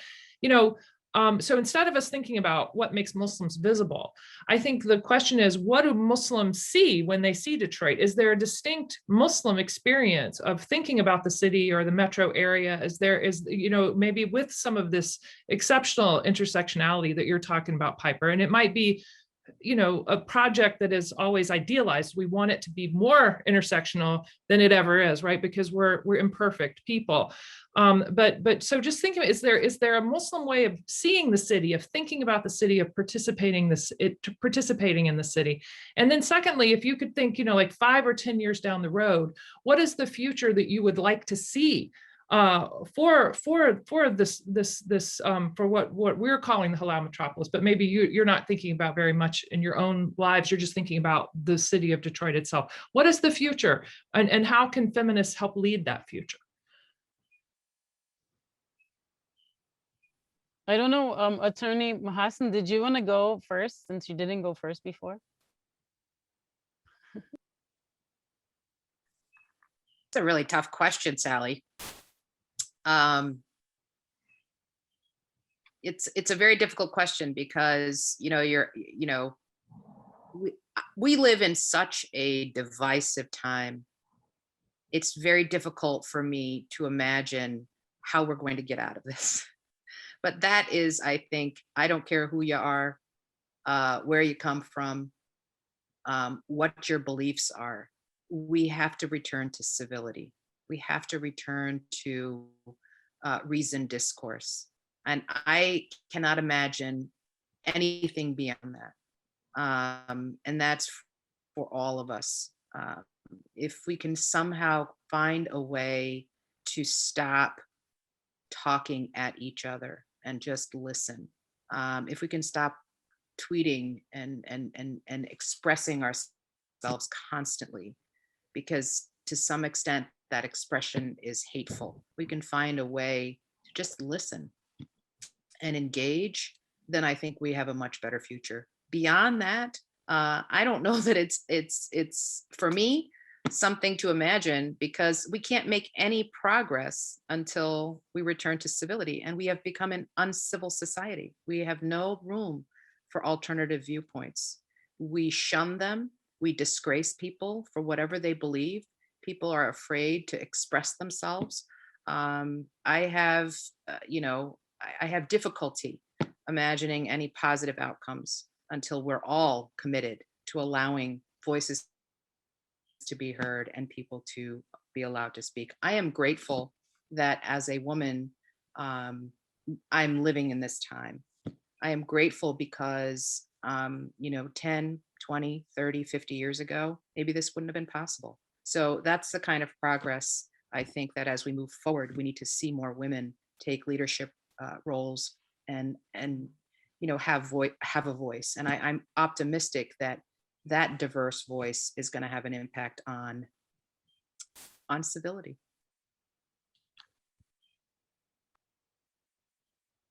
B: So instead of us thinking about what makes Muslims visible, I think the question is, what do Muslims see when they see Detroit? Is there a distinct Muslim experience of thinking about the city or the metro area? Maybe with some of this exceptional intersectionality that you're talking about, Piper, and it might be a project that is always idealized. We want it to be more intersectional than it ever is, right? Because we're imperfect people. But so just think of it, is there a Muslim way of seeing the city, of thinking about the city, of participating in the city? And then secondly, if you could think, like 5 or 10 years down the road, what is the future that you would like to see for what we're calling the halal metropolis? But maybe you're not thinking about very much in your own lives. You're just thinking about the city of Detroit itself. What is the future, and how can feminists help lead that future?
C: I don't know, Attorney Mahassan, did you want to go first since you didn't go first before?
D: It's a really tough question, Sally. It's a very difficult question because we live in such a divisive time. It's very difficult for me to imagine how we're going to get out of this. But that is, I think, I don't care who you are, where you come from, what your beliefs are. We have to return to civility. We have to return to reasoned discourse. And I cannot imagine anything beyond that. And that's for all of us. If we can somehow find a way to stop talking at each other and just listen, if we can stop tweeting and expressing ourselves constantly, because to some extent that expression is hateful, we can find a way to just listen and engage, then I think we have a much better future. Beyond that, I don't know that it's for me something to imagine, because we can't make any progress until we return to civility, and we have become an uncivil society. We have no room for alternative viewpoints. We shun them. We disgrace people for whatever they believe. People are afraid to express themselves. I have difficulty imagining any positive outcomes until we're all committed to allowing voices to be heard and people to be allowed to speak. I am grateful that as a woman, I'm living in this time. I am grateful because, 10, 20, 30, 50 years ago, maybe this wouldn't have been possible. So that's the kind of progress I think that as we move forward, we need to see more women take leadership roles and have a voice. And I'm optimistic that that diverse voice is going to have an impact on civility.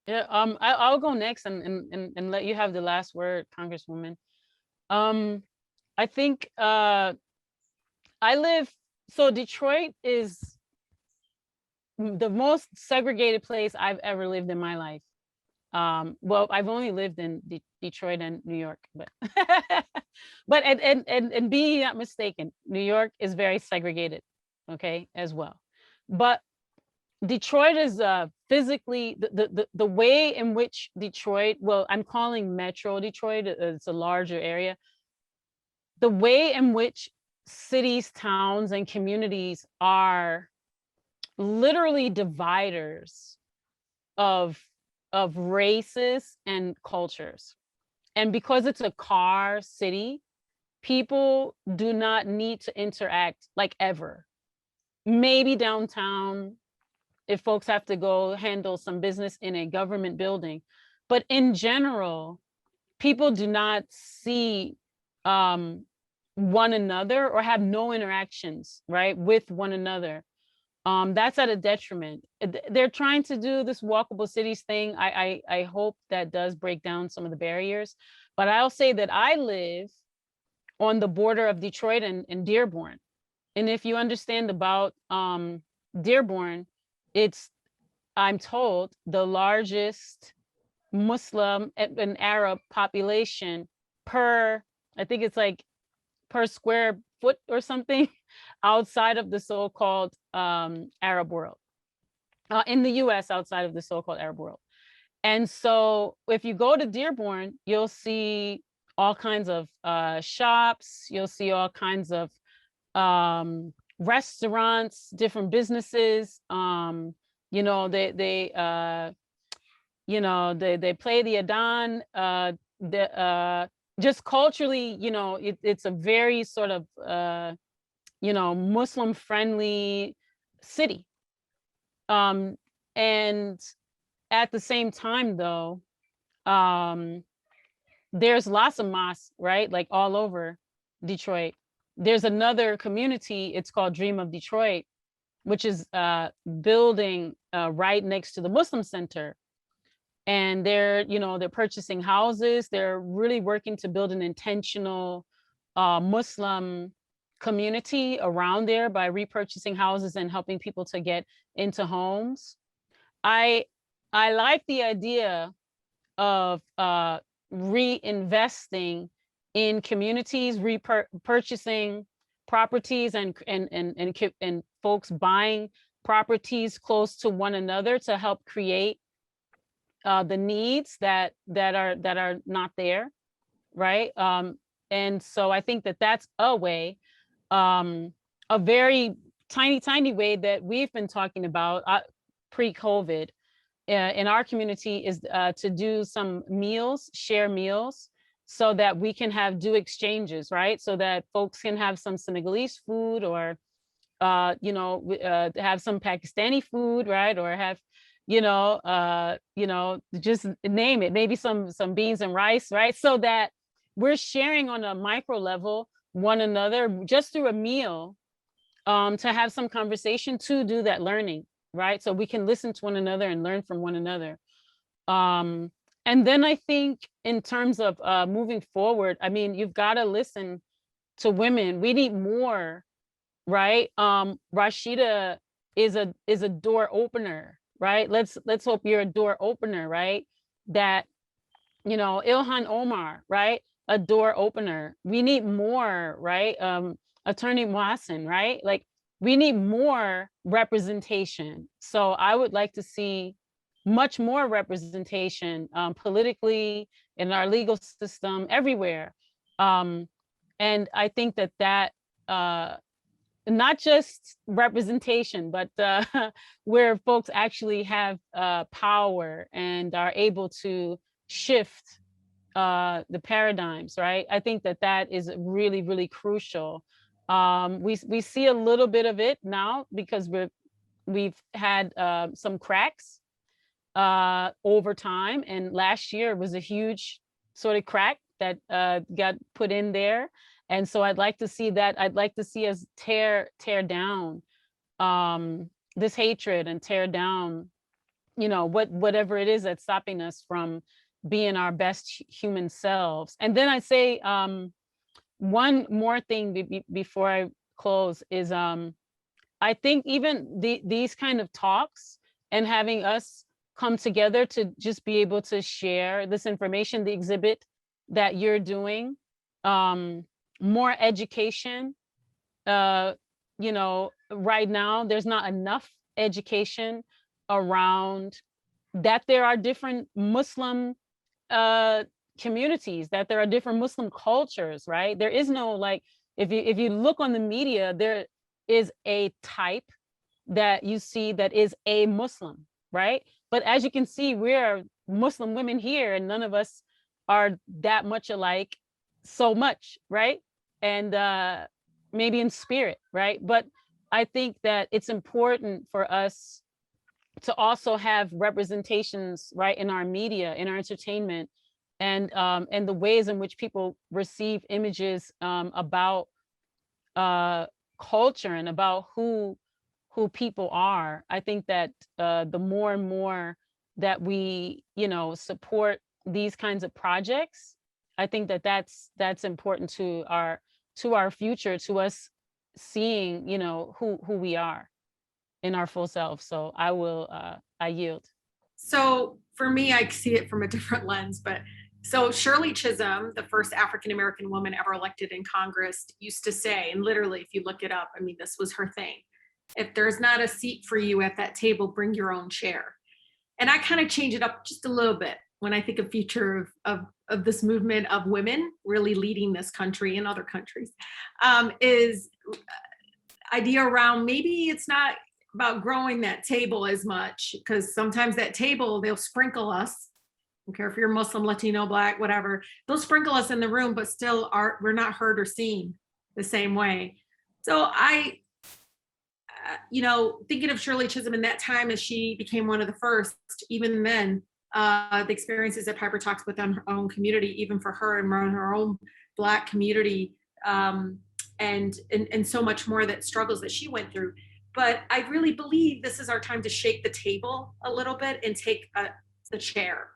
C: Yeah, I'll go next and let you have the last word, Congresswoman. I think so Detroit is the most segregated place I've ever lived in my life. Well, I've only lived in Detroit and New York, but but and being not mistaken, New York is very segregated, okay, as well. But Detroit is physically the way in which Detroit, well, I'm calling Metro Detroit, it's a larger area. The way in which cities, towns, and communities are literally dividers of races and cultures. And because it's a car city, people do not need to interact like ever. Maybe downtown, if folks have to go handle some business in a government building. But in general, people do not see one another or have no interactions, right, with one another. That's at a detriment. They're trying to do this walkable cities thing. I hope that does break down some of the barriers. But I'll say that I live on the border of Detroit and Dearborn. And if you understand about Dearborn, it's, I'm told, the largest Muslim and Arab population per, I think it's like per square foot or something outside of the so-called Arab world, in the US outside of the so-called Arab world. And so if you go to Dearborn, you'll see all kinds of shops, you'll see all kinds of restaurants, different businesses. You know, they play the Adhan, just culturally, you know, it's a very sort of, you know, Muslim friendly city. And at the same time though, there's lots of mosques, right? Like all over Detroit. There's another community, it's called Dream of Detroit, which is building right next to the Muslim Center. And they're, you know, they're purchasing houses. They're really working to build an intentional Muslim community around there by repurchasing houses and helping people to get into homes. I like the idea of reinvesting in communities, repurchasing properties and folks buying properties close to one another to help create the needs that are not there, right? And so I think that that's a way, a very tiny way that we've been talking about pre-COVID in our community is to do some meals, share meals, so that we can do exchanges, right? So that folks can have some Senegalese food or, you know, have some Pakistani food, right? Or have, you know, just name it, maybe some beans and rice, right? So that we're sharing on a micro level one another just through a meal, to have some conversation, to do that learning, right? So we can listen to one another and learn from one another. And then I think in terms of moving forward, I mean, you've got to listen to women. We need more, right? Rashida is a door opener, right? Let's hope you're a door opener, right? That, you know, Ilhan Omar, right? A door opener. We need more, right? Attorney Mohsen, right? Like, we need more representation. So I would like to see much more representation politically, in our legal system, everywhere. And I think that not just representation, but where folks actually have power and are able to shift the paradigms, right? I think that is really, really crucial. We see a little bit of it now because we've had some cracks over time, and last year was a huge sort of crack that got put in there. And so I'd like to see that. I'd like to see us tear down this hatred and tear down, you know, whatever it is that's stopping us from being our best human selves. And then I say one more thing before I close is I think even these kind of talks and having us come together to just be able to share this information, the exhibit that you're doing, more education. You know, right now there's not enough education around that there are different Muslim communities, that there are different Muslim cultures, right? There is no, like, if you look on the media, there is a type that you see that is a Muslim, right? But as you can see, we're Muslim women here and none of us are that much alike so much, right? And maybe in spirit, right? But I think that it's important for us to also have representations, right, in our media, in our entertainment, and the ways in which people receive images about culture and about who people are. I think that the more and more that we, you know, support these kinds of projects, I think that that's important to our future, to us seeing, you know, who we are in our full self. So I yield.
E: So for me, I see it from a different lens, but so Shirley Chisholm, the first African-American woman ever elected in Congress, used to say, and literally, if you look it up, I mean, this was her thing. If there's not a seat for you at that table, bring your own chair. And I kind of change it up just a little bit when I think of future of this movement of women really leading this country and other countries, is idea around maybe it's not about growing that table as much, because sometimes that table, they'll sprinkle us. I don't care if you're Muslim, Latino, Black, whatever, they'll sprinkle us in the room, but still we're not heard or seen the same way. So thinking of Shirley Chisholm in that time as she became one of the first, even then, the experiences that Piper talks about in her own community, even for her and her own Black community, and so much more, that struggles that she went through. But I really believe this is our time to shake the table a little bit and take the chair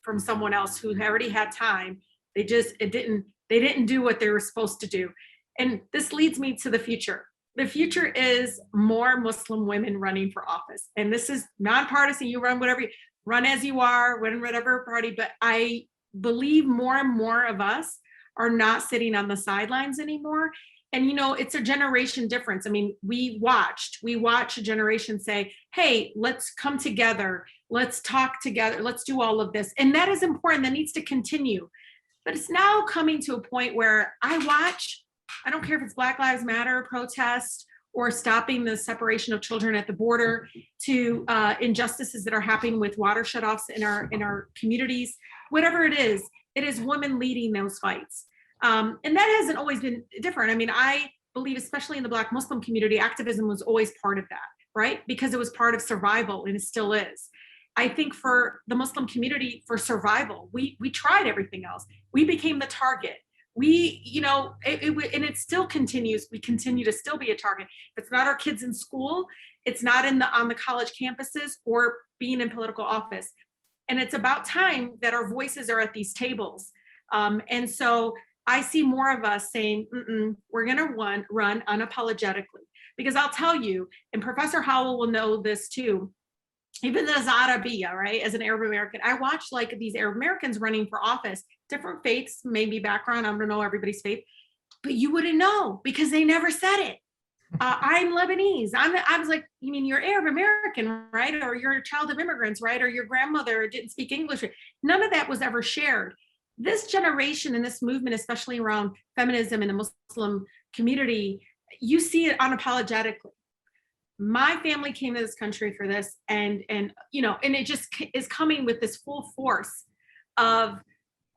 E: from someone else who already had time. They didn't do what they were supposed to do. And this leads me to the future. The future is more Muslim women running for office. And this is nonpartisan. You run as you are, run whatever party. But I believe more and more of us are not sitting on the sidelines anymore. And, it's a generation difference. I mean, we watch a generation say, hey, let's come together. Let's talk together. Let's do all of this. And that is important. That needs to continue. But it's now coming to a point where I don't care if it's Black Lives Matter protest or stopping the separation of children at the border, to injustices that are happening with water shutoffs in our communities, whatever it is women leading those fights. And that hasn't always been different. I mean, I believe, especially in the Black Muslim community, activism was always part of that, right? Because it was part of survival, and it still is. I think for the Muslim community, for survival, we tried everything else. We became the target. And it still continues. We continue to still be a target. If it's not our kids in school, it's not on the college campuses or being in political office. And it's about time that our voices are at these tables. And so I see more of us saying, we're going to run unapologetically. Because I'll tell you, and Professor Howell will know this too, even as Arabiya, right, as an Arab American, I watch like these Arab Americans running for office, different faiths, maybe background, I don't know everybody's faith, but you wouldn't know because they never said it. I'm Lebanese. I was like, you mean you're Arab American, right? Or you're a child of immigrants, right? Or your grandmother didn't speak English. None of that was ever shared. This generation and this movement, especially around feminism in the Muslim community, you see it unapologetically. My family came to this country for this, and it just is coming with this full force of,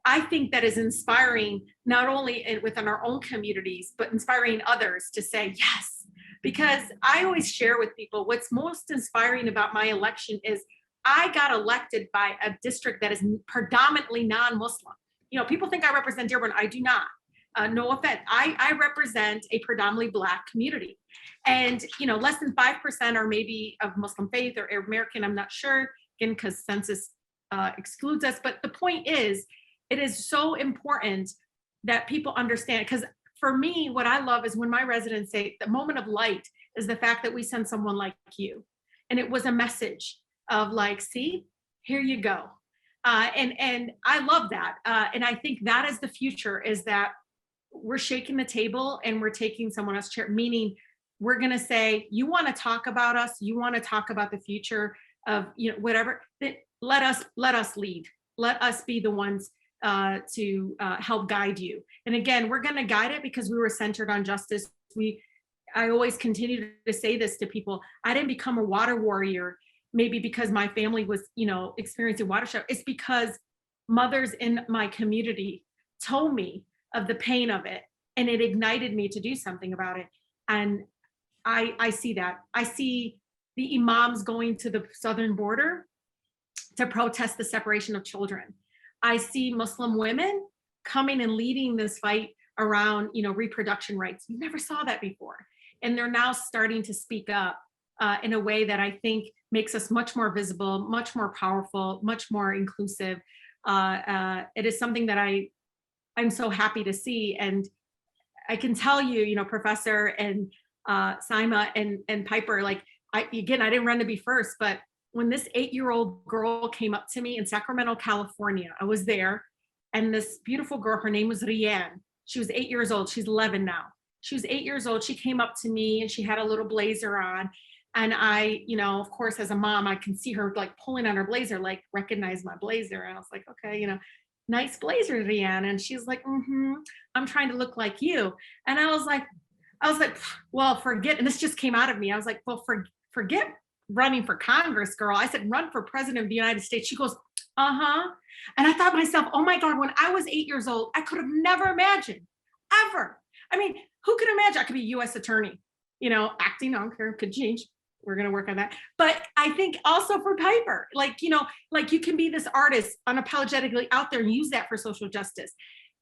E: I think, that is inspiring not only within our own communities, but inspiring others to say yes. Because I always share with people what's most inspiring about my election is I got elected by a district that is predominantly non-Muslim. People think I represent Dearborn. I do not. No offense. I represent a predominantly Black community. And, less than 5% are maybe of Muslim faith or Arab American. I'm not sure, again, because census excludes us. But the point is, it is so important that people understand. Because for me, what I love is when my residents say the moment of light is the fact that we send someone like you. And it was a message of like, see, here you go. And I love that. And I think that is the future, is that we're shaking the table and we're taking someone else's chair, meaning we're going to say, you want to talk about us, you want to talk about the future of, whatever, let us lead. Let us be the ones to help guide you. And again, we're going to guide it because we were centered on justice. I always continue to say this to people. I didn't become a water warrior maybe because my family was, experiencing water shut. It's because mothers in my community told me of the pain of it, and it ignited me to do something about it. And I see that. I see the imams going to the southern border to protest the separation of children. I see Muslim women coming and leading this fight around, reproduction rights. You never saw that before. And they're now starting to speak up in a way that I think makes us much more visible, much more powerful, much more inclusive. It is something that I'm so happy to see. And I can tell you, Professor and Saima and Piper, like, I didn't run to be first, but when this 8-year-old girl came up to me in Sacramento, California. I was there, and this beautiful girl, her name was Rianne. She was 8 years old. She's 11 now. She was 8 years old. She came up to me and she had a little blazer on. And I, of course, as a mom, I can see her like pulling on her blazer, like recognize my blazer. And I was like, okay, nice blazer, Rianne. And she's like, I'm trying to look like you. And I was like, well, forget, and this just came out of me. I was like, well, forget running for Congress, girl. I said, run for president of the United States. She goes, uh-huh. And I thought to myself, oh my God, when I was 8 years old, I could have never imagined, ever. I mean, who could imagine I could be a U.S. attorney, acting, I don't care, could change. We're going to work on that. But I think also for Piper, like you can be this artist unapologetically out there and use that for social justice.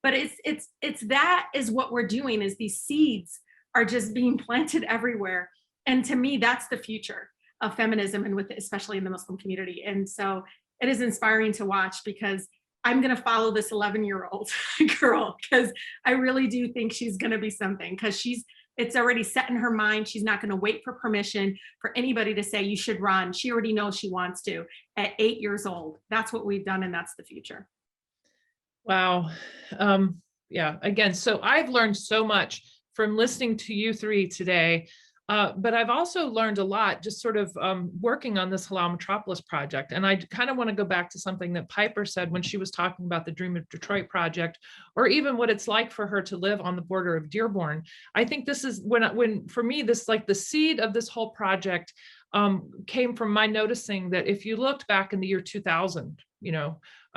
E: But it's that is what we're doing, is these seeds are just being planted everywhere. And to me, that's the future of feminism, and especially in the Muslim community. And so it is inspiring to watch, because I'm going to follow this 11-year-old girl, because I really do think she's going to be something, because it's already set in her mind. She's not going to wait for permission for anybody to say you should run. She already knows she wants to at 8 years old. That's what we've done, and that's the future.
B: Wow. Yeah, again, so I've learned so much from listening to you three today. But I've also learned a lot just sort of working on this Halal Metropolis project. And I kind of want to go back to something that Piper said when she was talking about the Dream of Detroit project, or even what it's like for her to live on the border of Dearborn. I think this is when for me, this like the seed of this whole project came from my noticing that if you looked back in the year 2000,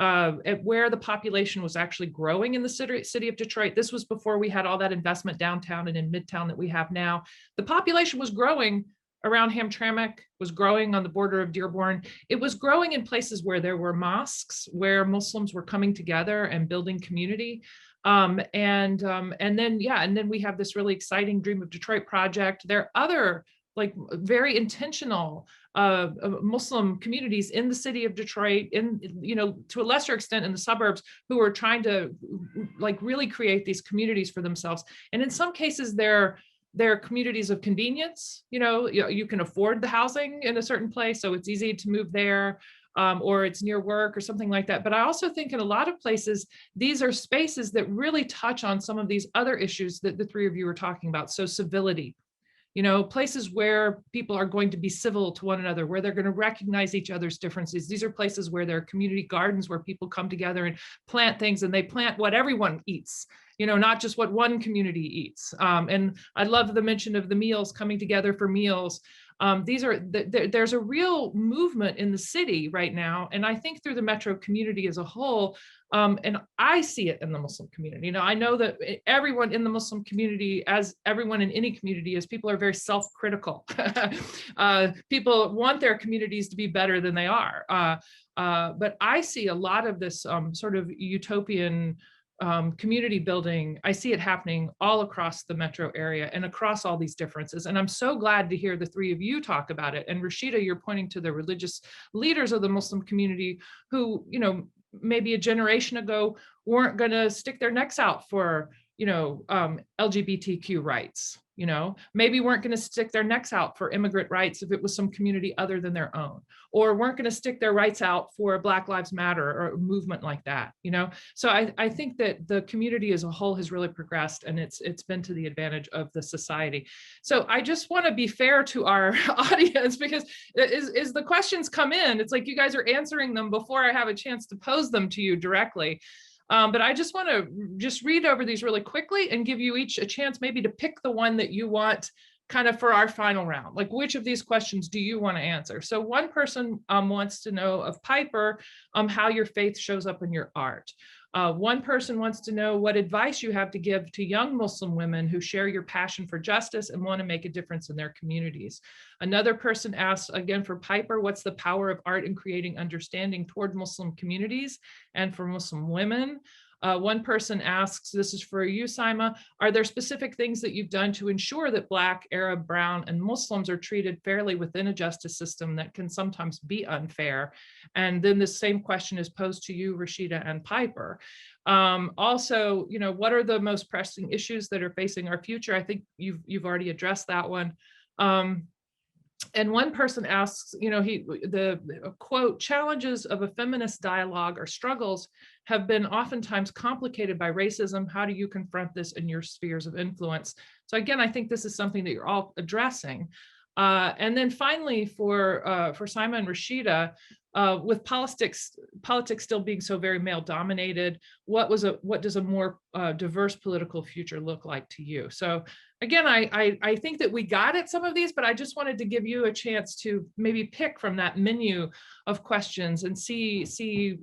B: at where the population was actually growing in the city of Detroit. This was before we had all that investment downtown and in Midtown that we have now. The population was growing around Hamtramck, was growing on the border of Dearborn. It was growing in places where there were mosques, where Muslims were coming together and building community. And then we have this really exciting Dream of Detroit project. There are other like very intentional Muslim communities in the city of Detroit, to a lesser extent in the suburbs, who are trying to like really create these communities for themselves. And in some cases, they're communities of convenience. You can afford the housing in a certain place, so it's easy to move there, or it's near work or something like that. But I also think in a lot of places, these are spaces that really touch on some of these other issues that the three of you were talking about. So civility. Places where people are going to be civil to one another, where they're going to recognize each other's differences. These are places where there are community gardens where people come together and plant things, and they plant what everyone eats, not just what one community eats. And I love the mention of the meals, coming together for meals. There's a real movement in the city right now. And I think through the metro community as a whole, and I see it in the Muslim community. I know that everyone in the Muslim community, as everyone in any community is, people are very self-critical. People want their communities to be better than they are. But I see a lot of this sort of utopian community building. I see it happening all across the metro area and across all these differences. And I'm so glad to hear the three of you talk about it. And Rashida, you're pointing to the religious leaders of the Muslim community who, maybe a generation ago weren't going to stick their necks out for, LGBTQ rights, maybe weren't going to stick their necks out for immigrant rights if it was some community other than their own, or weren't going to stick their rights out for Black Lives Matter or a movement like that, So I think that the community as a whole has really progressed, and it's been to the advantage of the society. So I just want to be fair to our audience, because as the questions come in, it's like you guys are answering them before I have a chance to pose them to you directly. But I just want to just read over these really quickly and give you each a chance maybe to pick the one that you want kind of for our final round. Like, which of these questions do you want to answer? So one person wants to know of Piper, how your faith shows up in your art. One person wants to know what advice you have to give to young Muslim women who share your passion for justice and want to make a difference in their communities. Another person asks, again for Piper, what's the power of art in creating understanding toward Muslim communities and for Muslim women? One person asks, this is for you, Saima, are there specific things that you've done to ensure that Black, Arab, Brown, and Muslims are treated fairly within a justice system that can sometimes be unfair? And then the same question is posed to you, Rashida and Piper. Also, what are the most pressing issues that are facing our future? I think you've already addressed that one. And one person asks, the quote, challenges of a feminist dialogue or struggles have been oftentimes complicated by racism. How do you confront this in your spheres of influence? So again, I think this is something that you're all addressing. And then finally, for Saima and Rashida, with politics still being so very male dominated, what does a more diverse political future look like to you? So again, I think that we got at some of these, but I just wanted to give you a chance to maybe pick from that menu of questions and see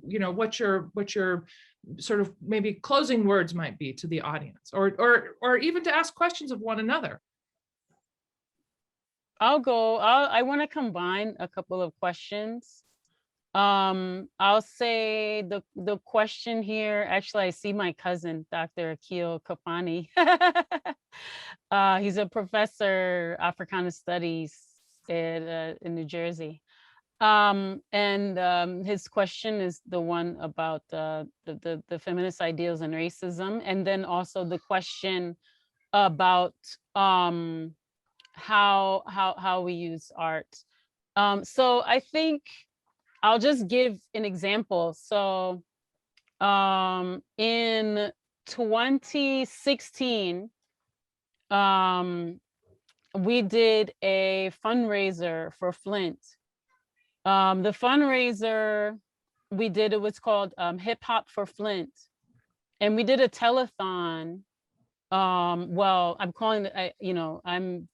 B: what your sort of maybe closing words might be to the audience, or even to ask questions of one another.
C: I'll go. I want to combine a couple of questions. I'll say the question here, actually, I see my cousin, Dr. Akil Kafani. He's a professor, Africana Studies in New Jersey. His question is the one about the feminist ideals and racism, and then also the question about how we use art. So I think I'll just give an example. So in 2016, we did a fundraiser for Flint. The fundraiser we did, it was called Hip Hop for Flint. And we did a telethon. Well, I'm calling it, I'm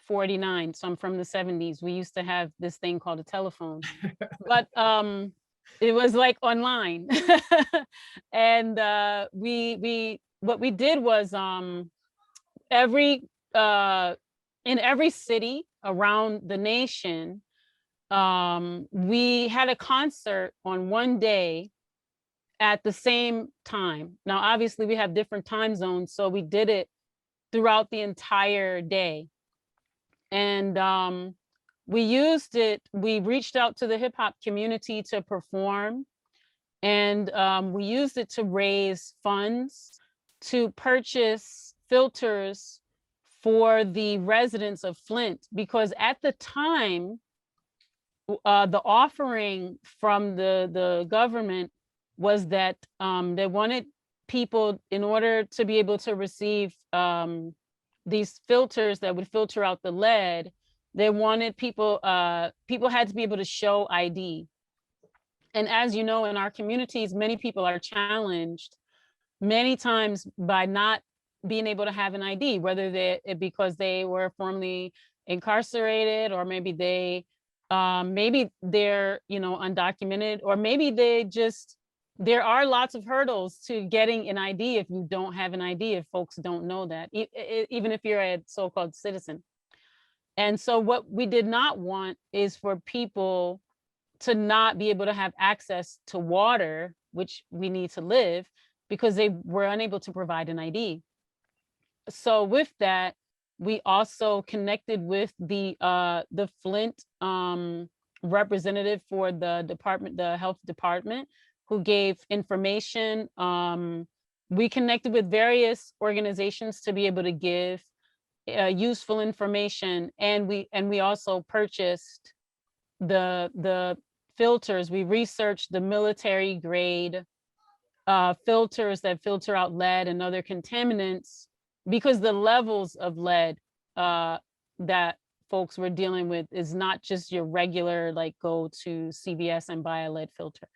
C: 49, so I'm from the 70s. We used to have this thing called a telephone, but it was like online. And what we did was in every city around the nation, we had a concert on one day at the same time. Now, obviously, we have different time zones, so we did it throughout the entire day. And we used it, we reached out to the hip hop community to perform, and we used it to raise funds to purchase filters for the residents of Flint, because at the time, the offering from the government was that they wanted people, in order to be able to receive these filters that would filter out the lead, they wanted people had to be able to show ID. And as you know, in our communities, many people are challenged many times by not being able to have an ID, whether because they were formerly incarcerated, or maybe they're undocumented, or maybe there are lots of hurdles to getting an ID if you don't have an ID, if folks don't know that, even if you're a so-called citizen. And so what we did not want is for people to not be able to have access to water, which we need to live, because they were unable to provide an ID. So with that, we also connected with the Flint representative for the health department, who gave information. We connected with various organizations to be able to give useful information, and we also purchased the filters. We researched the military grade filters that filter out lead and other contaminants, because the levels of lead that folks were dealing with is not just your regular, like, go to CVS and buy a lead filter.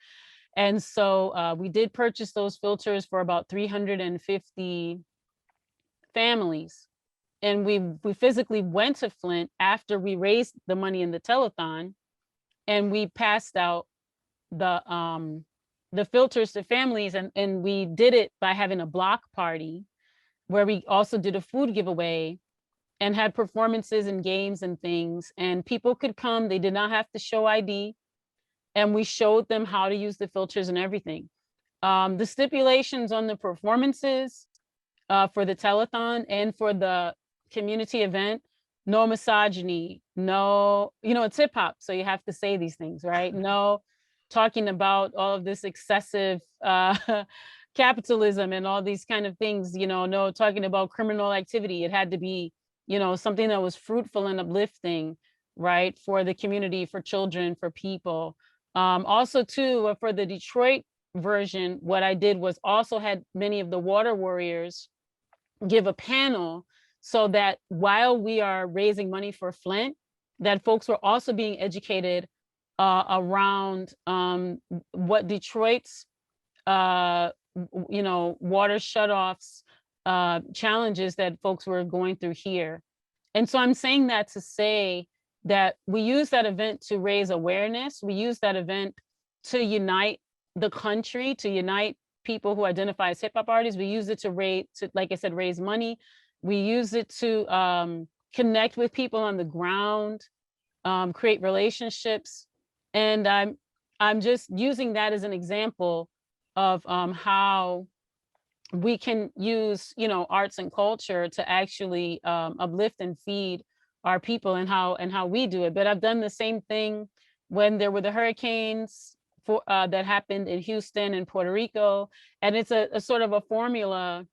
C: And so we did purchase those filters for about 350 families. And we physically went to Flint after we raised the money in the telethon, and we passed out the filters to families. And we did it by having a block party, where we also did a food giveaway and had performances and games and things. And people could come, they did not have to show ID. And we showed them how to use the filters and everything. The stipulations on the performances for the telethon and for the community event: no misogyny, no, it's hip hop, so you have to say these things, right? No talking about all of this excessive capitalism and all these kind of things, no talking about criminal activity. It had to be, something that was fruitful and uplifting. right? For the community, for children, for people. Also too, for the Detroit version, what I did was also had many of the water warriors give a panel so that while we are raising money for Flint, that folks were also being educated around what Detroit's water shutoffs challenges that folks were going through here. And so I'm saying that to say that we use that event to raise awareness. We use that event to unite the country, to unite people who identify as hip hop artists. We use it to raise, like I said, raise money. We use it to connect with people on the ground, create relationships. And I'm just using that as an example of how we can use, arts and culture to actually uplift and feed our people, and how we do it. But I've done the same thing when there were the hurricanes that happened in Houston and Puerto Rico. And it's a sort of a formula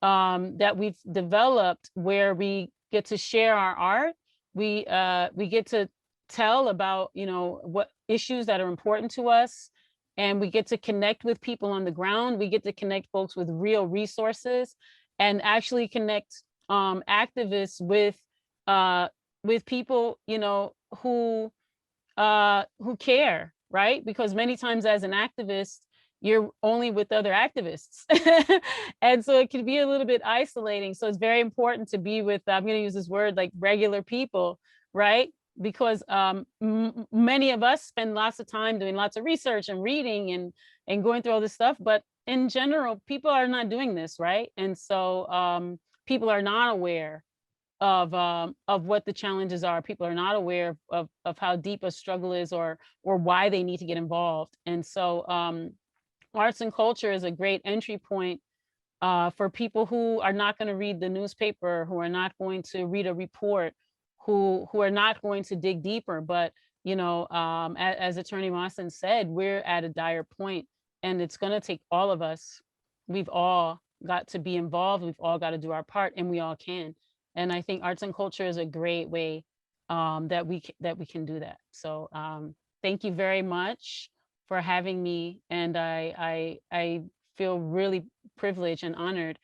C: that we've developed where we get to share our art. We get to tell about, what issues that are important to us, and we get to connect with people on the ground. We get to connect folks with real resources, and actually connect activists with people, who care, right? Because many times as an activist, you're only with other activists. And so it can be a little bit isolating. So it's very important to be with, I'm going to use this word, like regular people, right? Because many of us spend lots of time doing lots of research and reading and going through all this stuff. But in general, people are not doing this, right? And so people are not aware of what the challenges are. People are not aware of how deep a struggle is, or why they need to get involved. And so arts and culture is a great entry point for people who are not going to read the newspaper, who are not going to read a report, who are not going to dig deeper. But as Attorney Mawson said, we're at a dire point, and it's going to take all of us. We've all got to be involved. We've all got to do our part, and we all can. And I think arts and culture is a great way that we can do that. So thank you very much for having me, and I feel really privileged and honored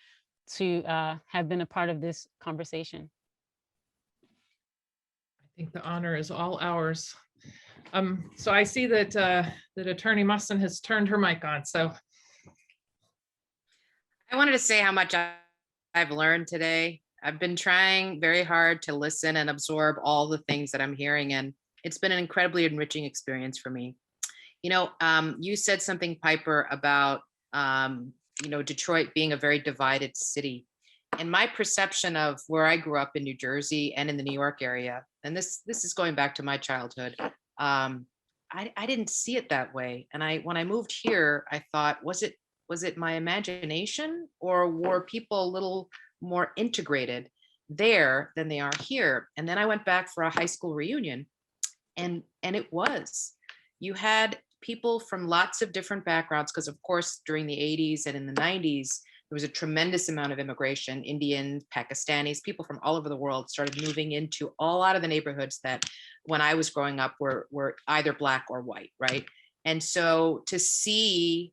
C: to have been a part of this conversation.
B: I think the honor is all ours. So I see that that Attorney Musson has turned her mic on. So
D: I wanted to say how much I've learned today. I've been trying very hard to listen and absorb all the things that I'm hearing, and it's been an incredibly enriching experience for me. You said something, Piper, about Detroit being a very divided city. And my perception of where I grew up in New Jersey and in the New York area, and this is going back to my childhood, I didn't see it that way. And when I moved here, I thought, was it my imagination, or were people a little more integrated there than they are here? And then I went back for a high school reunion, and it was, you had people from lots of different backgrounds, because of course during the 80s and in the 90s there was a tremendous amount of immigration. Indians, Pakistanis, people from all over the world started moving into a lot of the neighborhoods that when I was growing up were either Black or white, right? And so to see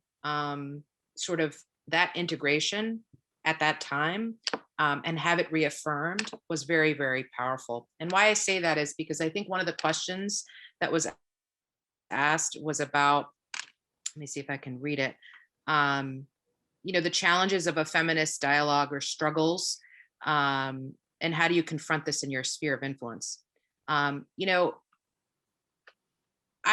D: sort of that integration at that time and have it reaffirmed was very, very powerful. And why I say that is because I think one of the questions that was asked was about, let me see if I can read it, the challenges of a feminist dialogue or struggles, and how do you confront this in your sphere of influence? I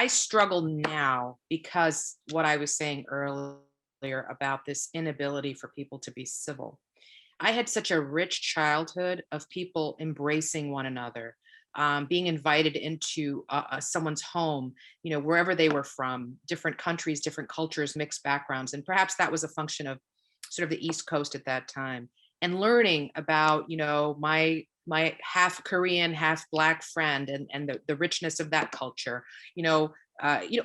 D: struggle now because what I was saying earlier about this inability for people to be civil. I had such a rich childhood of people embracing one another, being invited into someone's home, wherever they were from, different countries, different cultures, mixed backgrounds. And perhaps that was a function of sort of the East Coast at that time. And learning about, my half Korean, half Black friend and the richness of that culture,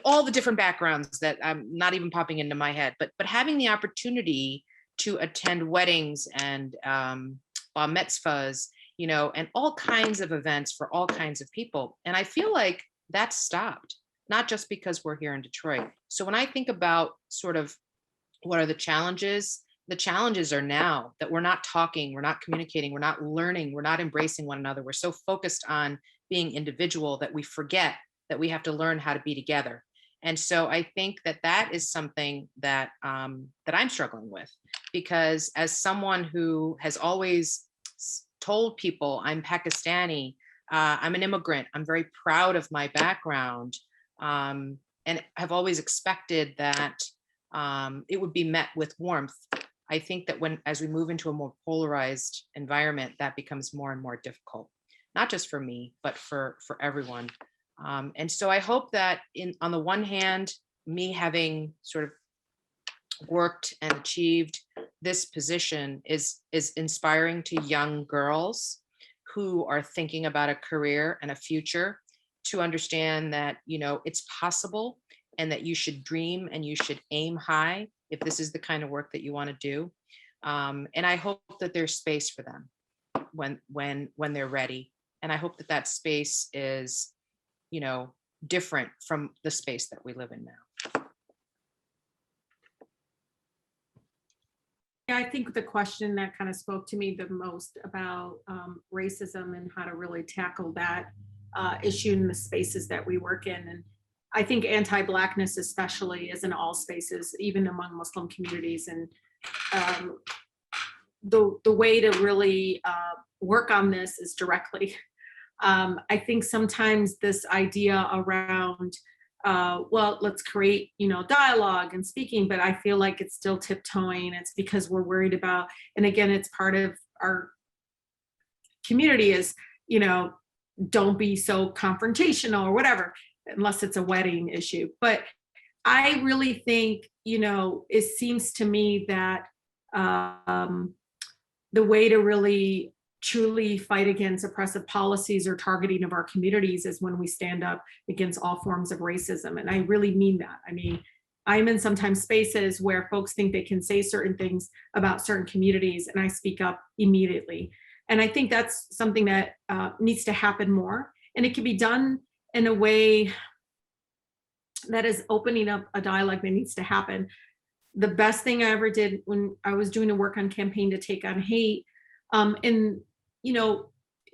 D: all the different backgrounds that I'm not even popping into my head, but having the opportunity to attend weddings and bar mitzvahs, and all kinds of events for all kinds of people. And I feel like that's stopped, not just because we're here in Detroit. So when I think about sort of what are the challenges are now that we're not talking, we're not communicating, we're not learning, we're not embracing one another. We're so focused on being individual that we forget that we have to learn how to be together. And so I think that that is something that that I'm struggling with, because as someone who has always told people I'm Pakistani, I'm an immigrant, I'm very proud of my background, and have always expected that it would be met with warmth. I think that as we move into a more polarized environment, that becomes more and more difficult, not just for me, but for everyone. And so I hope that on the one hand, me having sort of worked and achieved this position is inspiring to young girls who are thinking about a career and a future, to understand that, it's possible, and that you should dream and you should aim high if this is the kind of work that you want to do. And I hope that there's space for them when they're ready. And I hope that that space is, different from the space that we live in now.
E: Yeah, I think the question that kind of spoke to me the most about racism and how to really tackle that issue in the spaces that we work in. And I think anti-Blackness especially is in all spaces, even among Muslim communities. And the way to really work on this is directly. I think sometimes this idea around, well, let's create, dialogue and speaking, but I feel like it's still tiptoeing. It's because we're worried about, and again, it's part of our community is, don't be so confrontational or whatever, unless it's a wedding issue. But I really think, it seems to me that the way to really truly fight against oppressive policies or targeting of our communities is when we stand up against all forms of racism. And I really mean that. I mean, I'm in sometimes spaces where folks think they can say certain things about certain communities, and I speak up immediately. And I think that's something that needs to happen more. And it can be done in a way that is opening up a dialogue that needs to happen. The best thing I ever did when I was doing a work on Campaign to Take on Hate, and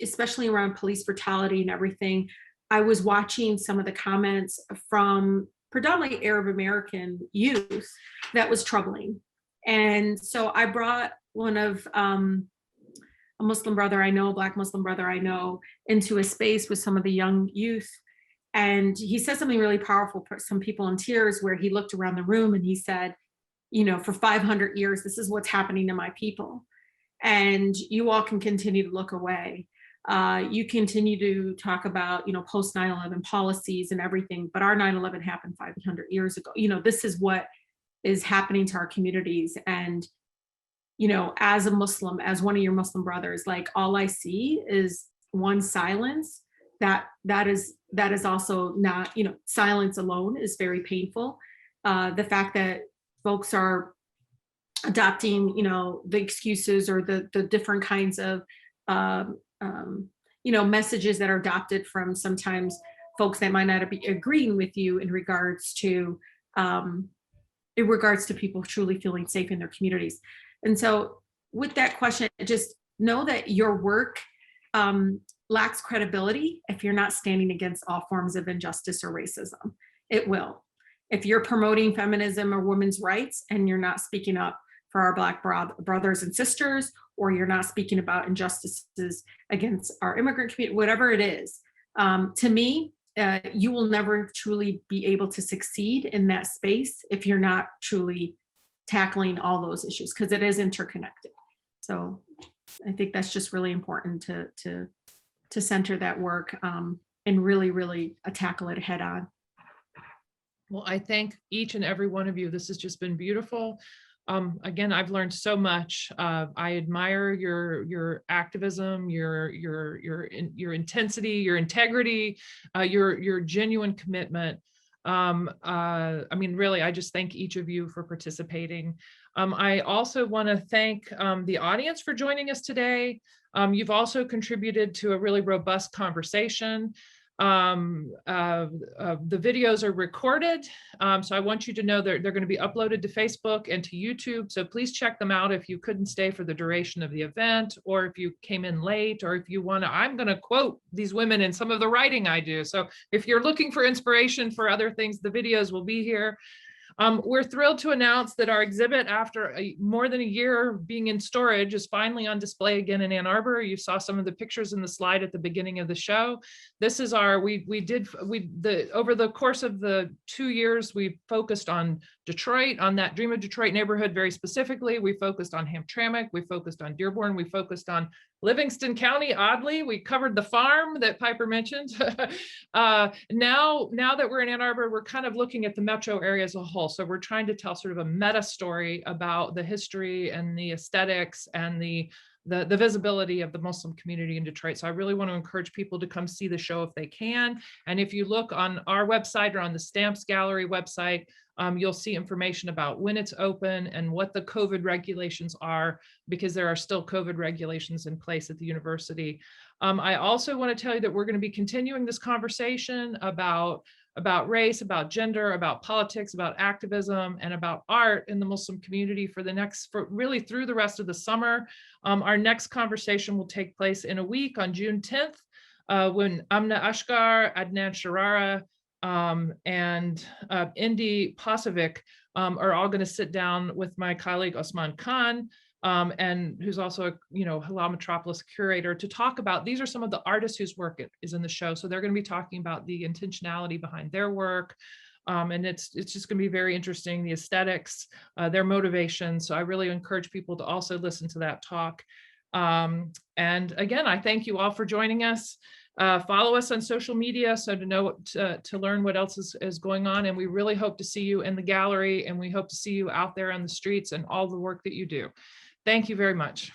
E: especially around police brutality and everything, I was watching some of the comments from predominantly Arab American youth that was troubling. And so I brought one of a Muslim brother I know, Black Muslim brother I know, into a space with some of the young youth. And he said something really powerful, put some people in tears, where he looked around the room and he said, for 500 years, this is what's happening to my people. And you all can continue to look away. You continue to talk about, post 9/11 policies and everything, but our 9/11 happened 500 years ago. This is what is happening to our communities. And, as a Muslim, as one of your Muslim brothers, like, all I see is one, silence. That is also not, silence alone is very painful. The fact that folks are adopting, the excuses or the different kinds of, messages that are adopted from sometimes folks that might not be agreeing with you in regards to people truly feeling safe in their communities. And so with that question, just know that your work lacks credibility if you're not standing against all forms of injustice or racism. It will. If you're promoting feminism or women's rights and you're not speaking up for our Black brothers and sisters, or you're not speaking about injustices against our immigrant community, whatever it is, to me, you will never truly be able to succeed in that space if you're not truly tackling all those issues, because it is interconnected. So I think that's just really important to center that work and really, really tackle it head on.
B: Well, I thank each and every one of you. This has just been beautiful. Again, I've learned so much. I admire your activism, your intensity, your integrity, your genuine commitment. I mean, really, I just thank each of you for participating. I also want to thank the audience for joining us today. You've also contributed to a really robust conversation. The videos are recorded, so I want you to know they're going to be uploaded to Facebook and to YouTube, so please check them out if you couldn't stay for the duration of the event, or if you came in late, or if you want to. I'm going to quote these women in some of the writing I do, so if you're looking for inspiration for other things, the videos will be here. We're thrilled to announce that our exhibit, after more than a year being in storage, is finally on display again in Ann Arbor. You saw some of the pictures in the slide at the beginning of the show. This is our, over the course of the 2 years, we focused on Detroit, on that Dream of Detroit neighborhood very specifically. We focused on Hamtramck, we focused on Dearborn, we focused on Livingston County. Oddly, we covered the farm that Piper mentioned. Now that we're in Ann Arbor, we're kind of looking at the metro area as a whole. So we're trying to tell sort of a meta story about the history and the aesthetics and the visibility of the Muslim community in Detroit. So I really want to encourage people to come see the show if they can. And if you look on our website or on the Stamps Gallery website, you'll see information about when it's open and what the COVID regulations are, because there are still COVID regulations in place at the university. I also want to tell you that we're going to be continuing this conversation about race, about gender, about politics, about activism, and about art in the Muslim community for really through the rest of the summer. Our next conversation will take place in a week on June 10th, when Amna Ashgar, Adnan Sharara, and Indy Pasovic are all going to sit down with my colleague Osman Khan, and who's also a Halal Metropolis curator, to talk about, these are some of the artists whose work is in the show. So they're going to be talking about the intentionality behind their work. And it's just going to be very interesting, the aesthetics, their motivation. So I really encourage people to also listen to that talk. And again, I thank you all for joining us. Follow us on social media so to learn what else is going on. And we really hope to see you in the gallery, and we hope to see you out there on the streets and all the work that you do. Thank you very much.